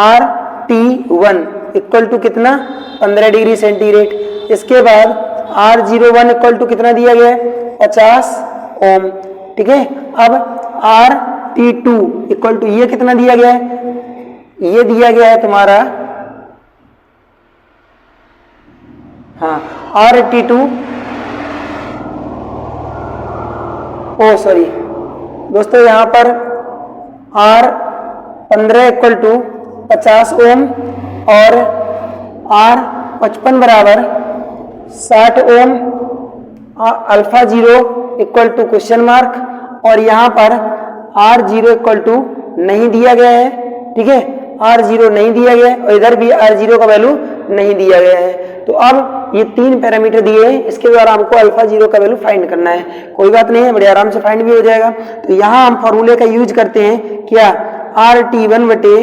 RT1 इक्वल टू कितना, 15 डिग्री सेंटीग्रेड। इसके बाद R01 इक्वल टू कितना दिया गया है, 50 ओम। ठीक है, अब RT2 इक्वल टू ये कितना दिया गया है, ये दिया गया है तुम्हारा, हाँ, RT2 दोस्तों यहाँ पर R15 इक्वल टू 50 ओम और R55 बराबर 60 ohm, alpha 0 equal to question mark और यहाँ पर R0 इक्वल टू नहीं दिया गया है। ठीक है, R0 नहीं दिया गया है और इधर भी R0 का वैल्यू नहीं दिया गया है। तो अब ये 3 पैरामीटर दिए हैं, इसके द्वारा हमको अल्फा 0 का वैल्यू फाइंड करना है। कोई बात नहीं है, बड़े आराम से फाइंड भी हो जाएगा। तो यहाँ हम फॉर्मूले का यूज करते हैं, क्या, RT1 बटे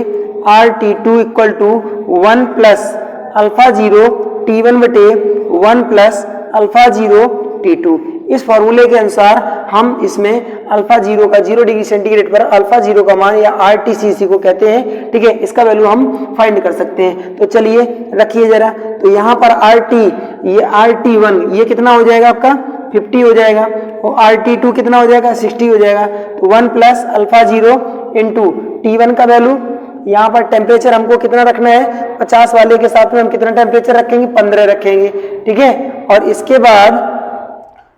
RT2 equal to 1 plus alpha 0 T1 बटे 1 प्लस अल्फा 0 T2। इस फॉर्मूले के अनुसार हम इसमें अल्फा 0 का 0 डिग्री सेंटीग्रेड पर अल्फा 0 का मान या RTCC को कहते हैं। ठीक है, इसका वैल्यू हम फाइंड कर सकते हैं। तो चलिए रखिए जरा, तो यहाँ पर ये RT1 ये कितना हो जाएगा आपका, 50 हो जाएगा और RT2 कितना हो जाएगा, 60 हो जाएगा। तो 1 प्लस अल्फा 0 इंटू T1 का वैल्यू, यहाँ पर टेम्परेचर हमको कितना रखना है, 50 वाले के साथ में हम कितना टेम्परेचर रखेंगे, 15 रखेंगे। ठीक है, और इसके बाद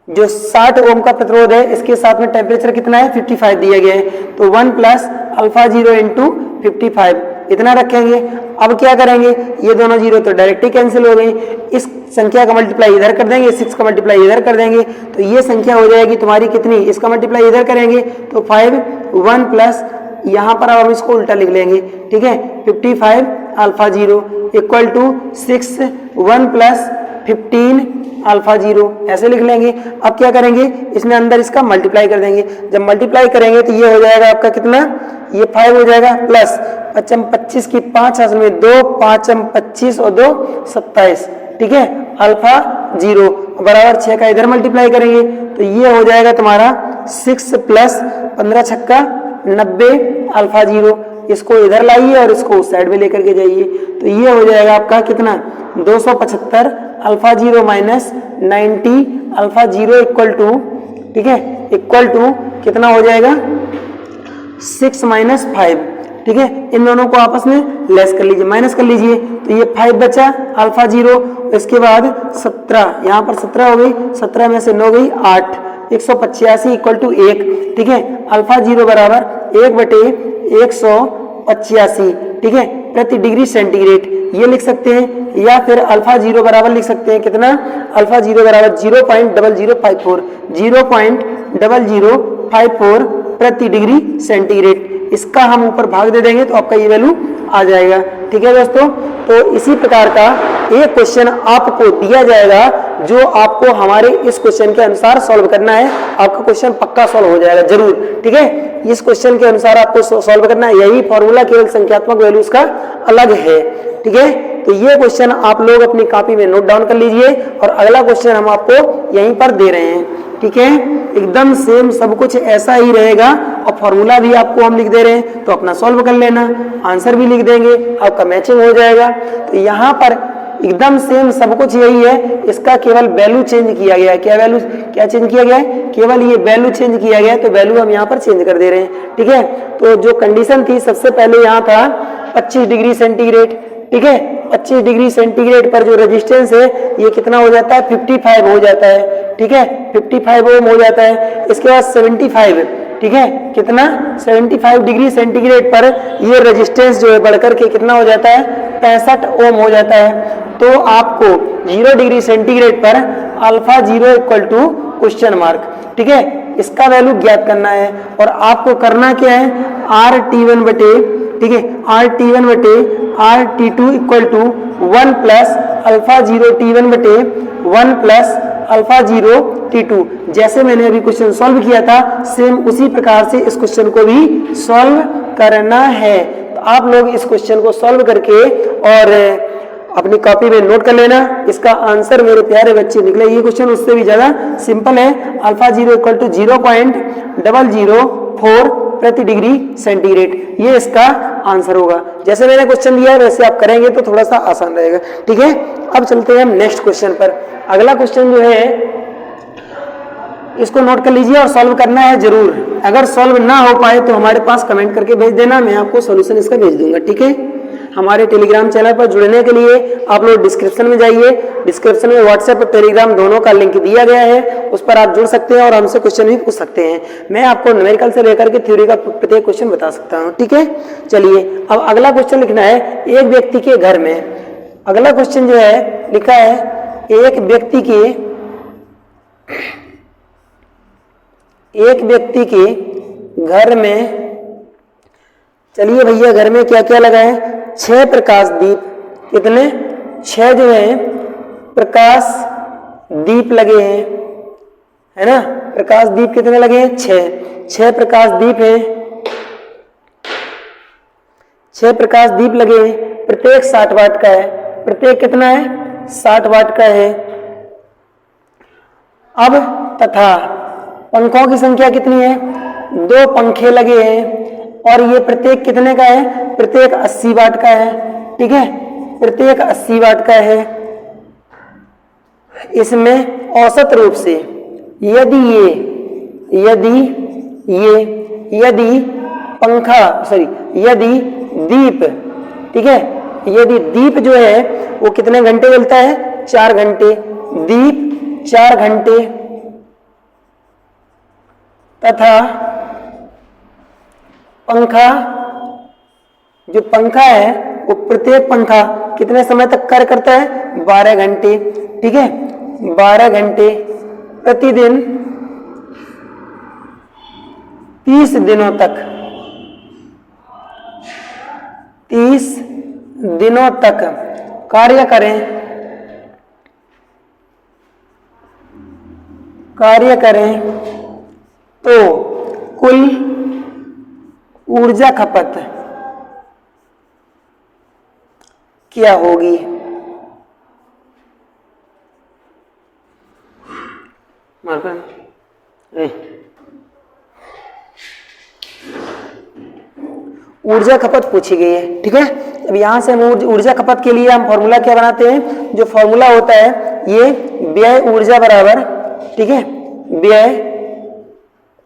जो 60 ओम का प्रतिरोध है इसके साथ में टेम्परेचर कितना है, 55 दिया गया है। तो 1 प्लस अल्फा 0 इंटू 55 इतना रखेंगे। अब क्या करेंगे, ये दोनों जीरो तो डायरेक्ट ही कैंसिल हो गई, इस संख्या का मल्टीप्लाई इधर कर देंगे, 6 का मल्टीप्लाई इधर कर देंगे, तो ये संख्या हो जाएगी तुम्हारी कितनी, इसका मल्टीप्लाई इधर करेंगे तो 5, 1 प्लस, यहाँ पर अब हम इसको उल्टा लिख लेंगे। ठीक है, 55 alpha 0 equal to 6, 1 plus 15 alpha 0 ऐसे लिख लेंगे। अब क्या करेंगे, इसमें अंदर इसका मल्टीप्लाई कर देंगे। जब मल्टीप्लाई करेंगे तो ये हो जाएगा आपका कितना, ये 5 हो जाएगा प्लस 25 की 5 असल में 2, 5 25 और 2 27। ठीक है, अल्फा 0 बराबर 6 का इधर मल्टीप्लाई करेंगे तो ये हो जाएगा तुम्हारा 6 प्लस 15 छक्का 90 अल्फा 0। इसको इधर लाइए और इसको उस साइड में लेकर के जाइए तो ये हो जाएगा आपका कितना, 275 alpha 0 minus 90 alpha 0 equal to, ठीक है, इक्वल टू कितना हो जाएगा 6 माइनस 5। ठीक है, इन दोनों को आपस में लेस कर लीजिए, माइनस कर लीजिए तो ये 5 बचा अल्फा 0, इसके बाद 17, यहाँ पर 17 हो गई, 17 में से 9 गई 8, 185 इक्वल टू 1। ठीक है, अल्फा 0 बराबर 1 बटे 185, ठीक है, प्रति डिग्री सेंटीग्रेड ये लिख सकते हैं, या फिर अल्फा 0 बराबर लिख सकते हैं कितना, अल्फा 0 बराबर 0.0054, 0.0054 प्रति डिग्री सेंटीग्रेड। इसका हम ऊपर भाग दे देंगे तो आपका ये वैल्यू आ जाएगा। ठीक है दोस्तों, तो इसी प्रकार का एक क्वेश्चन आपको दिया जाएगा जो आपको हमारे इस क्वेश्चन के अनुसार सॉल्व करना है। आपका क्वेश्चन पक्का सॉल्व हो जाएगा जरूर। ठीक है, इस क्वेश्चन के अनुसार आपको सॉल्व करना है, यही फॉर्मूला केवल संख्यात्मक वैल्यूज का अलग है। ठीक है, तो ये क्वेश्चन आप लोग अपनी कॉपी में नोट डाउन कर लीजिए और अगला क्वेश्चन हम आपको यहीं पर दे रहे हैं। ठीक है, एकदम सेम सब कुछ ऐसा ही रहेगा और फॉर्मूला भी आपको हम लिख दे रहे हैं तो अपना सॉल्व कर लेना, आंसर भी लिख देंगे, आपका मैचिंग हो जाएगा। तो यहाँ पर एकदम सेम सब कुछ यही है, इसका केवल वैल्यू चेंज किया गया है। क्या चेंज किया गया है? केवल ये वैल्यू चेंज किया गया है, तो वैल्यू हम यहाँ पर चेंज कर दे रहे हैं। ठीक है, तो जो कंडीशन थी सबसे पहले यहाँ था 25 डिग्री सेंटीग्रेड। ठीक है, 25 डिग्री सेंटीग्रेड पर जो रेजिस्टेंस है ये कितना हो जाता है? 55 हो जाता है। ठीक है, 55 ओम हो जाता है। इसके बाद 75, ठीक है, कितना? 75 डिग्री सेंटीग्रेड पर ये रेजिस्टेंस जो है बढ़कर के कितना हो जाता है? 65 ओम हो जाता है। तो आपको 0 डिग्री सेंटीग्रेड पर alpha 0 equal to question mark, ठीक है, इसका वैल्यू ज्ञात करना है। और आपको करना क्या है? RT1 बटे, ठीक है, RT1 बटे RT2 equal to 1 plus alpha 0 T1 बटे 1 प्लस अल्फा 0 T2। जैसे मैंने अभी क्वेश्चन सॉल्व किया था सेम उसी प्रकार से इस क्वेश्चन को भी सॉल्व करना है। तो आप लोग इस क्वेश्चन को सॉल्व करके और अपनी कॉपी में नोट कर लेना। इसका आंसर मेरे प्यारे बच्चे निकले, ये क्वेश्चन उससे भी ज्यादा सिंपल है। अल्फा 0 इक्वल टू 0.004 प्रति डिग्री सेंटीग्रेड, ये इसका आंसर होगा। जैसे मैंने क्वेश्चन दिया है वैसे आप करेंगे तो थोड़ा सा आसान रहेगा। ठीक है, अब चलते हैं हम नेक्स्ट क्वेश्चन पर। अगला क्वेश्चन जो है इसको नोट कर लीजिए और सॉल्व करना है जरूर। अगर सॉल्व ना हो पाए तो हमारे पास कमेंट करके भेज देना, मैं आपको सॉल्यूशन इसका भेज दूंगा। ठीक है, हमारे टेलीग्राम चैनल पर जुड़ने के लिए आप लोग डिस्क्रिप्शन में जाइए, डिस्क्रिप्शन में व्हाट्सएप और टेलीग्राम दोनों का लिंक दिया गया है, उस पर आप जुड़ सकते हैं और हमसे क्वेश्चन भी पूछ सकते हैं। मैं आपको न्यूमेरिकल से लेकर के थ्योरी का प्रत्येक क्वेश्चन बता सकता हूँ। ठीक है, चलिए अब अगला क्वेश्चन लिखना है। एक व्यक्ति के घर में, अगला क्वेश्चन जो है लिखा है एक व्यक्ति के घर में, चलिए भैया घर में क्या क्या लगा है? 6 प्रकाश दीप, कितने? 6 जो है प्रकाश दीप लगे हैं, है ना? प्रकाश दीप कितने लगे हैं? 6 प्रकाश दीप है, 6 प्रकाश दीप लगे हैं, प्रत्येक 60 वाट का है। प्रत्येक कितना है? 60 वाट का है। अब तथा पंखों की संख्या कितनी है? 2 पंखे लगे हैं और ये प्रत्येक कितने का है? प्रत्येक 80 वाट का है। ठीक है, प्रत्येक 80 वाट का है। इसमें औसत रूप से यदि दीप, ठीक है, यदि दीप जो है वो कितने घंटे जलता है? 4 घंटे। दीप 4 घंटे तथा पंखा, जो पंखा है वो प्रत्येक पंखा कितने समय तक कार्य करता है? 12 घंटे। ठीक है, 12 घंटे प्रतिदिन 30 दिनों तक, 30 दिनों तक कार्य करें तो कुल ऊर्जा खपत क्या होगी? ऊर्जा खपत पूछी गई है। ठीक है, अब यहां से हम ऊर्जा खपत के लिए हम फॉर्मूला क्या बनाते हैं? जो फॉर्मूला होता है ये व्यय ऊर्जा बराबर, ठीक है, व्यय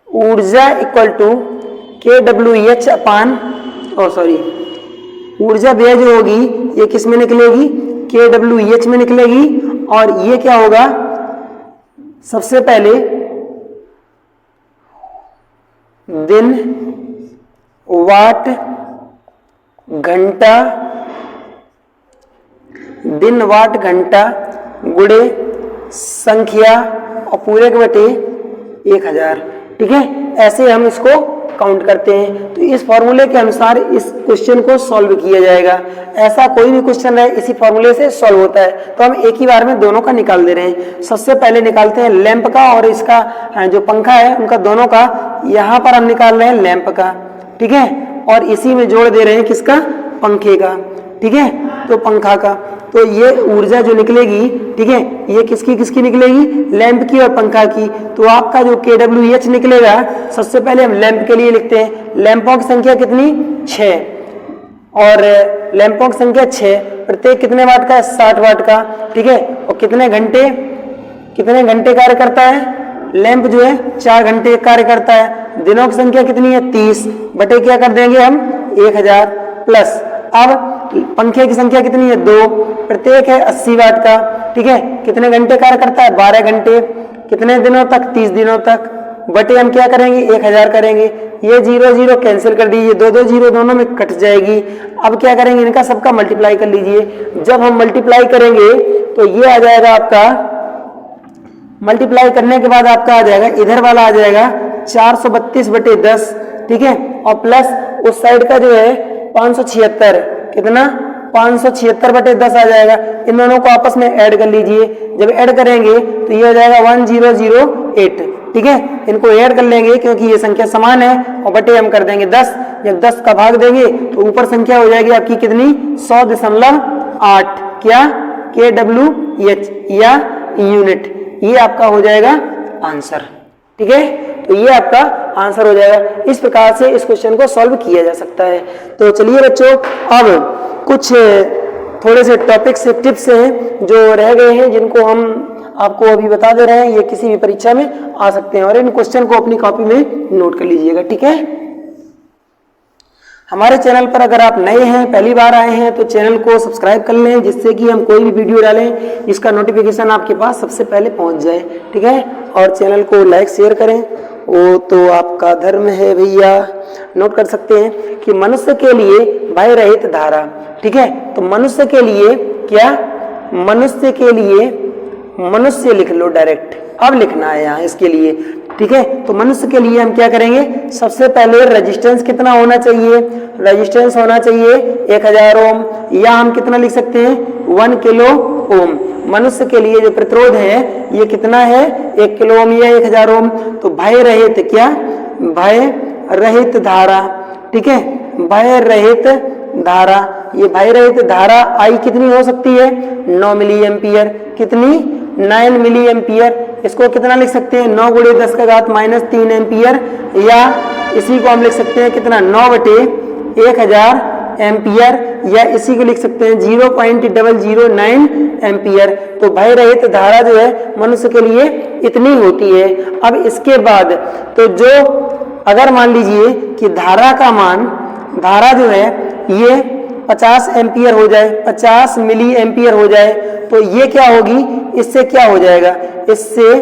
ऊर्जा इक्वल टू KWH अपान, ऊर्जा व्यय जो होगी ये किस में निकलेगी? KWH में निकलेगी। और ये क्या होगा? सबसे पहले दिन वाट घंटा गुणे संख्या और पूरे के बटे 1000। ठीक है, ऐसे हम इसको काउंट करते हैं। तो इस फॉर्मूले के अनुसार इस क्वेश्चन को सॉल्व किया जाएगा। ऐसा कोई भी क्वेश्चन है इसी फॉर्मूले से सॉल्व होता है। तो हम एक ही बार में दोनों का निकाल दे रहे हैं। सबसे पहले निकालते हैं लैंप का और इसका जो पंखा है उनका दोनों का। यहाँ पर हम निकाल रहे हैं लैंप का, ठीक है, और इसी में जोड़ दे रहे हैं किसका? पंखे का। ठीक है, तो पंखा का तो ये ऊर्जा जो निकलेगी, ठीक है, ये किसकी किसकी निकलेगी, लैंप की और पंखा की। तो आपका जो kWh निकलेगा, सबसे पहले हम लैंप के लिए लिखते हैं, लैंपों की संख्या कितनी 6, और लैंपों की संख्या 6, प्रत्येक कितने वाट का है, 60 वाट का, ठीक है। और कितने घंटे कार्य करता है, लैंप जो है 4 घंटे कार्य करता है। दिनों की संख्या कितनी है, 30 बटे क्या कर देंगे हम 1000 प्लस, अब पंखे की संख्या कितनी है 2, प्रत्येक है 80 वाट का, ठीक है। कितने घंटे कार्य करता है, 12 घंटे, कितने दिनों तक, 30 दिनों तक, बटे हम क्या करेंगे 1000 करेंगे। ये 0 0 कैंसिल कर दीजिए, 2 2 0 दोनों में कट जाएगी। अब क्या करेंगे, इनका सबका मल्टीप्लाई कर लीजिए। जब हम मल्टीप्लाई करेंगे तो ये आ जाएगा आपका, मल्टीप्लाई करने के बाद आपका आ जाएगा, इधर वाला आ जाएगा 432 बटे 10, ठीक है, और प्लस उस साइड का जो है 576, कितना 576 बटे 10 आ जाएगा। इन दोनों को आपस में ऐड कर लीजिए, जब ऐड करेंगे तो ये हो जाएगा 1008, ठीक है। इनको ऐड कर लेंगे क्योंकि ये संख्या समान है, और बटे हम कर देंगे 10, जब 10 का भाग देंगे तो ऊपर संख्या हो जाएगी आपकी कितनी 100.8, क्या kWh या यूनिट, ये आपका हो जाएगा आंसर, ठीक है। तो ये आपका आंसर हो जाएगा। इस प्रकार से इस क्वेश्चन को सॉल्व किया जा सकता है। तो चलिए बच्चों, अब कुछ थोड़े से टॉपिक्स से टिप्स हैं जो रह गए हैं, जिनको हम आपको अभी बता दे रहे हैं। ये किसी भी परीक्षा में आ सकते हैं, और इन क्वेश्चन को अपनी कॉपी में नोट कर लीजिएगा, ठीक है। हमारे चैनल पर अगर आप नए हैं, पहली बार आए हैं, तो चैनल को सब्सक्राइब कर लें, जिससे कि हम कोई भी वीडियो डालें इसका नोटिफिकेशन आपके पास सबसे पहले पहुंच जाए, ठीक है। और चैनल को लाइक शेयर करें, वो तो आपका धर्म है भैया। नोट कर सकते हैं कि मनुष्य के लिए भय रहित धारा, ठीक है। तो मनुष्य के लिए क्या, मनुष्य के लिए मनुष्य लिख लो डायरेक्ट, अब लिखना है यहाँ इसके लिए, ठीक है। तो मनुष्य के लिए हम क्या करेंगे, सबसे पहले रेजिस्टेंस कितना होना चाहिए, रेजिस्टेंस होना चाहिए 1000 ओम, या हम कितना लिख सकते हैं 1 किलो ओम। मनुष्य के लिए जो प्रतिरोध है ये कितना है 1 किलो ओम या 1000 ओम। तो भय रहित, क्या भय रहित धारा, ठीक है, भय रहित धारा, ये भय रहित धारा आई कितनी हो सकती है 9 मिली एम्पियर, कितनी 9 मिली एम्पियर। इसको कितना लिख सकते हैं 9 × 10⁻³ एम्पियर, या इसी को हम लिख सकते हैं कितना 9/1000 एम्पियर, या इसी को लिख सकते हैं 0.009 एम्पियर। तो भय रहित धारा जो है मनुष्य के लिए इतनी होती है। अब इसके बाद तो जो अगर मान लीजिए कि धारा का मान, धारा जो है ये 50 एम्पियर हो जाए, 50 मिली एम्पियर हो जाए, तो ये क्या होगी, इससे क्या हो जाएगा, इससे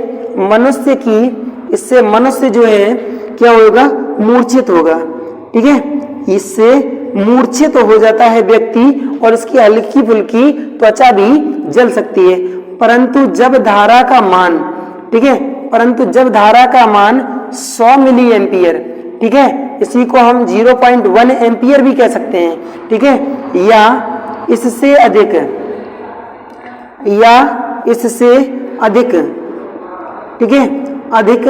मनुष्य जो है क्या होगा, मूर्छित होगा, ठीक है। इससे मूर्छित हो जाता है व्यक्ति, और इसकी हल्की फुल्की त्वचा भी जल सकती है। परंतु जब धारा का मान, ठीक है, परंतु जब धारा का मान 100 मिली एम्पियर, ठीक है, इसी को हम 0.1 एम्पियर भी कह सकते हैं, ठीक है, या इससे अधिक, ठीक है, अधिक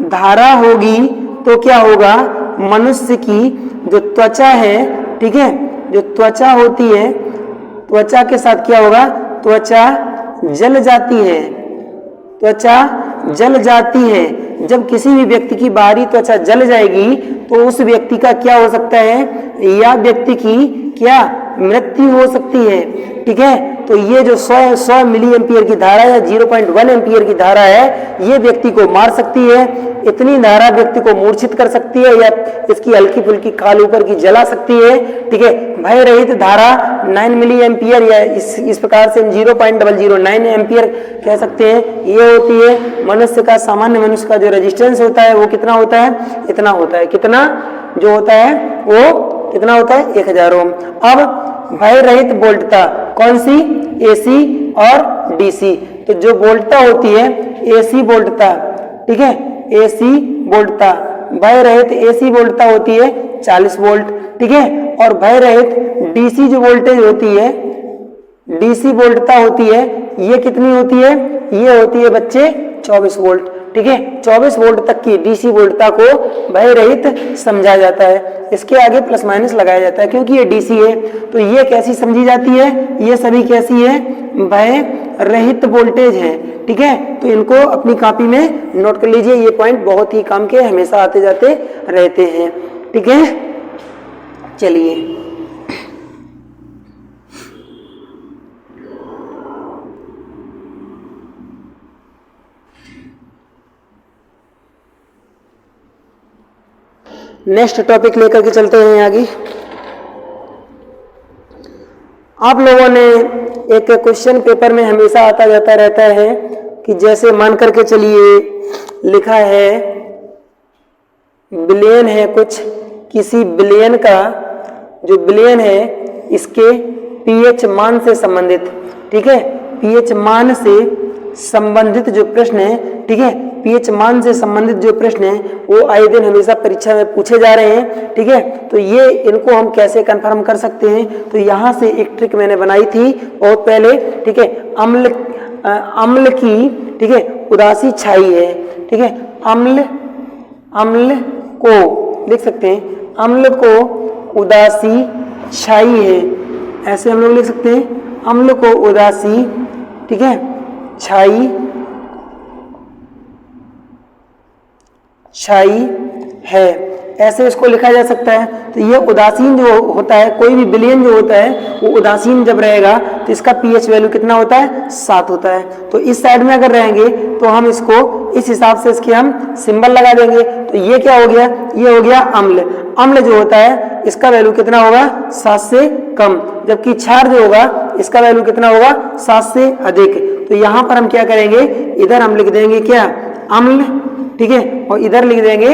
धारा होगी तो क्या होगा, मनुष्य की जो त्वचा है, ठीक है, जो त्वचा होती है, त्वचा के साथ क्या होगा, त्वचा जल जाती है, त्वचा जल जाती है। जब किसी भी व्यक्ति की बाहरी त्वचा जल जाएगी तो उस व्यक्ति का क्या हो सकता है, या व्यक्ति की क्या मृत्यु हो सकती है, ठीक है। तो ये जो 100 मिली एम्पियर की धारा है, 0.1 एम्पियर की धारा है, ये व्यक्ति को मार सकती है। इतनी धारा व्यक्ति को मूर्छित कर सकती है, या इसकी हल्की फुल्की खाल ऊपर की जला सकती है, ठीक है। भय रहित धारा 9 मिली एम्पियर, या इस प्रकार से हम 0.009 एम्पियर कह सकते हैं, ये होती है मनुष्य का, सामान्य मनुष्य का जो रेजिस्टेंस होता है वो कितना होता है, इतना होता है, कितना जो होता है वो कितना होता है 1000 ओम। अब भय रहित वोल्टता कौन सी, एसी और डीसी। तो जो वोल्टता होती है एसी वोल्टता, ठीक है, एसी वोल्टता, भय रहित एसी वोल्टता होती है 40 वोल्ट, ठीक है। और भय रहित डीसी जो वोल्टेज होती है, डीसी वोल्टता होती है, ये कितनी होती है, ये होती है बच्चे 24 वोल्ट, ठीक है। 24 वोल्ट तक की डीसी वोल्टता को भय रहित समझा जाता है। इसके आगे प्लस माइनस लगाया जाता है, क्योंकि ये डीसी है तो ये कैसी समझी जाती है, ये सभी कैसी है, भय रहित वोल्टेज है। ठीक है, तो इनको अपनी कॉपी में नोट कर लीजिए, ये पॉइंट बहुत ही काम के हमेशा आते जाते रहते हैं। ठीक है, चलिए नेक्स्ट टॉपिक लेकर के चलते हैं आगे। आप लोगों ने एक क्वेश्चन पेपर में हमेशा आता जाता रहता है कि जैसे मान करके चलिए लिखा है बिलियन है, कुछ किसी बिलियन का जो बिलियन है इसके पीएच मान से संबंधित, ठीक है, पीएच मान से संबंधित जो प्रश्न है, ठीक है, पीएच मान से संबंधित जो प्रश्न है वो आए दिन हमेशा परीक्षा में पूछे जा रहे हैं। ठीक है, तो ये इनको हम कैसे कंफर्म कर सकते हैं, तो यहाँ से एक ट्रिक मैंने बनाई थी बहुत पहले। ठीक है, अम्ल की, ठीक है, उदासी छाई है। ठीक है, अम्ल को लिख सकते हैं, अम्ल को उदासी छाई है, ऐसे हम लोग लिख सकते हैं, अम्ल को उदासी, ठीक है, छाई है, ऐसे इसको लिखा जा सकता है। तो ये उदासीन जो होता है, कोई भी विलयन जो होता है वो उदासीन जब रहेगा तो इसका पीएच वैल्यू कितना होता है, 7 होता है। तो इस साइड में अगर रहेंगे तो हम इसको इस हिसाब से इसके हम सिंबल लगा देंगे। तो ये क्या हो गया, ये हो गया अम्ल। अम्ल जो होता है इसका वैल्यू कितना होगा, 7 से कम, जबकि क्षार जो होगा इसका वैल्यू कितना होगा, 7 से अधिक। तो यहाँ पर हम क्या करेंगे, इधर हम लिख देंगे क्या, अम्ल, ठीक है, और इधर लिख देंगे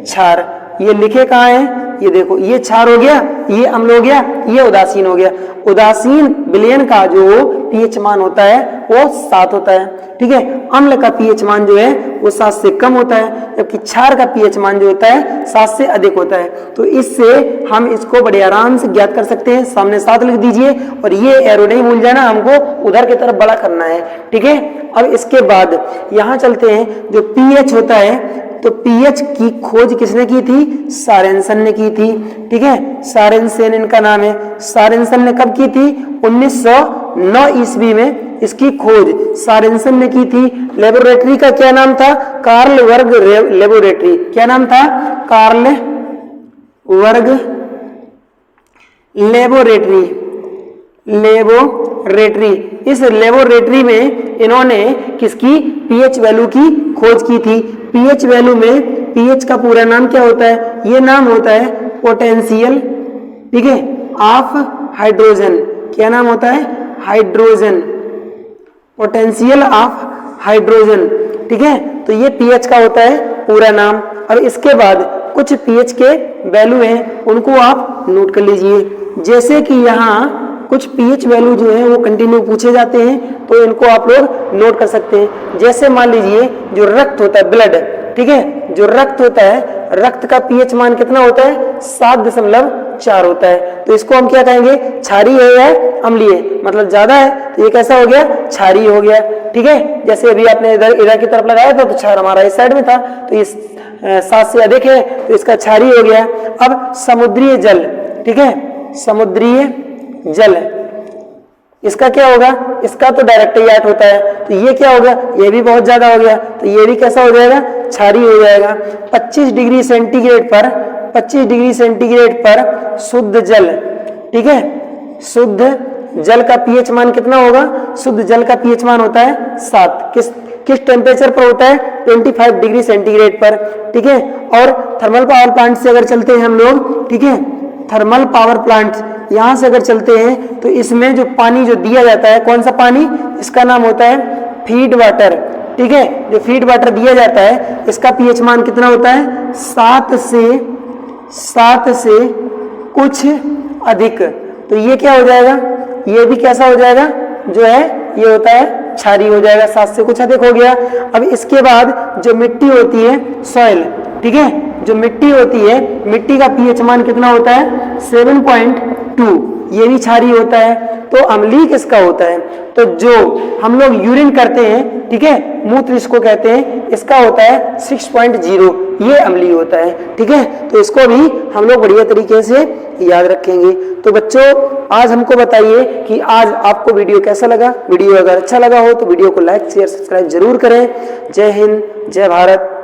क्षार। ये लिखे कहाँ है, ये देखो, ये क्षार हो गया, ये अम्ल हो गया, ये उदासीन हो गया। उदासीन विलयन का जो पीएच मान होता है वो 7 होता है। ठीक है, अम्ल का पीएच मान जो है वो 7 से कम होता है, जबकि क्षार का पीएच मान जो होता है 7 से अधिक होता है। तो इससे हम इसको बड़े आराम से ज्ञात कर सकते हैं। सामने 7 लिख दीजिए और ये एरो नहीं भूल जाना, हमको उधर की तरफ बड़ा करना है। ठीक है, अब इसके बाद यहाँ चलते हैं, जो पीएच होता है, तो पीएच की खोज किसने की थी, सारेंसन ने की थी। ठीक है, सारेंसन इनका नाम है। सारेंसन ने कब की थी, 1909 ईस्वी में इसकी खोज सारेंसन ने की थी। लेबोरेटरी का क्या नाम था, कार्ल वर्ग लेबोरेटरी। क्या नाम था, कार्ल वर्ग लेबोरेटरी। इस लेबोरेटरी में इन्होंने किसकी, पीएच वैल्यू की खोज की थी। पीएच वैल्यू में पीएच का पूरा नाम क्या होता है, ये नाम होता है पोटेंशियल, ठीक है, ऑफ हाइड्रोजन। क्या नाम होता है, हाइड्रोजन, पोटेंशियल ऑफ हाइड्रोजन। ठीक है, तो ये पीएच का होता है पूरा नाम। और इसके बाद कुछ पीएच के वैल्यू हैं, उनको आप नोट कर लीजिए। जैसे कि यहाँ कुछ पीएच वैल्यू जो है वो कंटिन्यू पूछे जाते हैं, तो इनको आप लोग नोट कर सकते हैं। जैसे मान लीजिए जो रक्त होता है, ब्लड, ठीक है, जो रक्त होता है, रक्त का पीएच मान कितना होता है, 7.4 होता है। तो इसको हम क्या कहेंगे, क्षारीय है या अम्लीय, मतलब ज्यादा है तो ये कैसा हो गया, क्षारीय हो गया। ठीक है, जैसे अभी आपने इधर की तरफ लगाया था तो क्षार हमारा इस साइड में था, तो ये 7 से अधिक है तो इसका क्षारीय हो गया। अब समुद्रीय जल, ठीक है, समुद्रीय जल, इसका क्या होगा, इसका तो डायरेक्ट ही 8 होता है, तो ये क्या होगा, ये भी बहुत ज्यादा हो गया, तो ये भी कैसा हो जाएगा, क्षारीय हो जाएगा। 25 डिग्री सेंटीग्रेड पर शुद्ध जल, ठीक है, शुद्ध जल का पीएच मान कितना होगा, शुद्ध जल का पीएच मान होता है 7। किस टेम्परेचर पर होता है, 25 डिग्री सेंटीग्रेड पर। ठीक है, और थर्मल पावर प्लांट से अगर चलते हैं हम लोग, ठीक है, थर्मल पावर प्लांट यहाँ से अगर चलते हैं तो इसमें जो पानी जो दिया जाता है, कौन सा पानी, इसका नाम होता है फीड वाटर। ठीक है, जो फीड वाटर दिया जाता है इसका पीएच मान कितना होता है, 7 से कुछ अधिक। तो ये क्या हो जाएगा, ये भी कैसा हो जाएगा, जो है ये होता है क्षारीय हो जाएगा, 7 से कुछ अधिक हो गया। अब इसके बाद जो मिट्टी होती है, सॉइल, ठीक है, जो मिट्टी होती है, मिट्टी का पीएच मान कितना होता है, 7.2, ये भी क्षारीय होता है। तो अम्लीय किसका होता है, तो तो जो हम लोग यूरिन करते हैं, ठीक है, मूत्र इसको कहते हैं, इसका होता है 6.0, ये अम्लीय होता है, ठीक है। तो इसको भी हम लोग बढ़िया तरीके से याद रखेंगे। तो बच्चों आज हमको बताइए कि आज आपको वीडियो कैसा लगा। वीडियो अगर अच्छा लगा हो तो वीडियो को लाइक शेयर सब्सक्राइब जरूर करें। जय हिंद, जय भारत।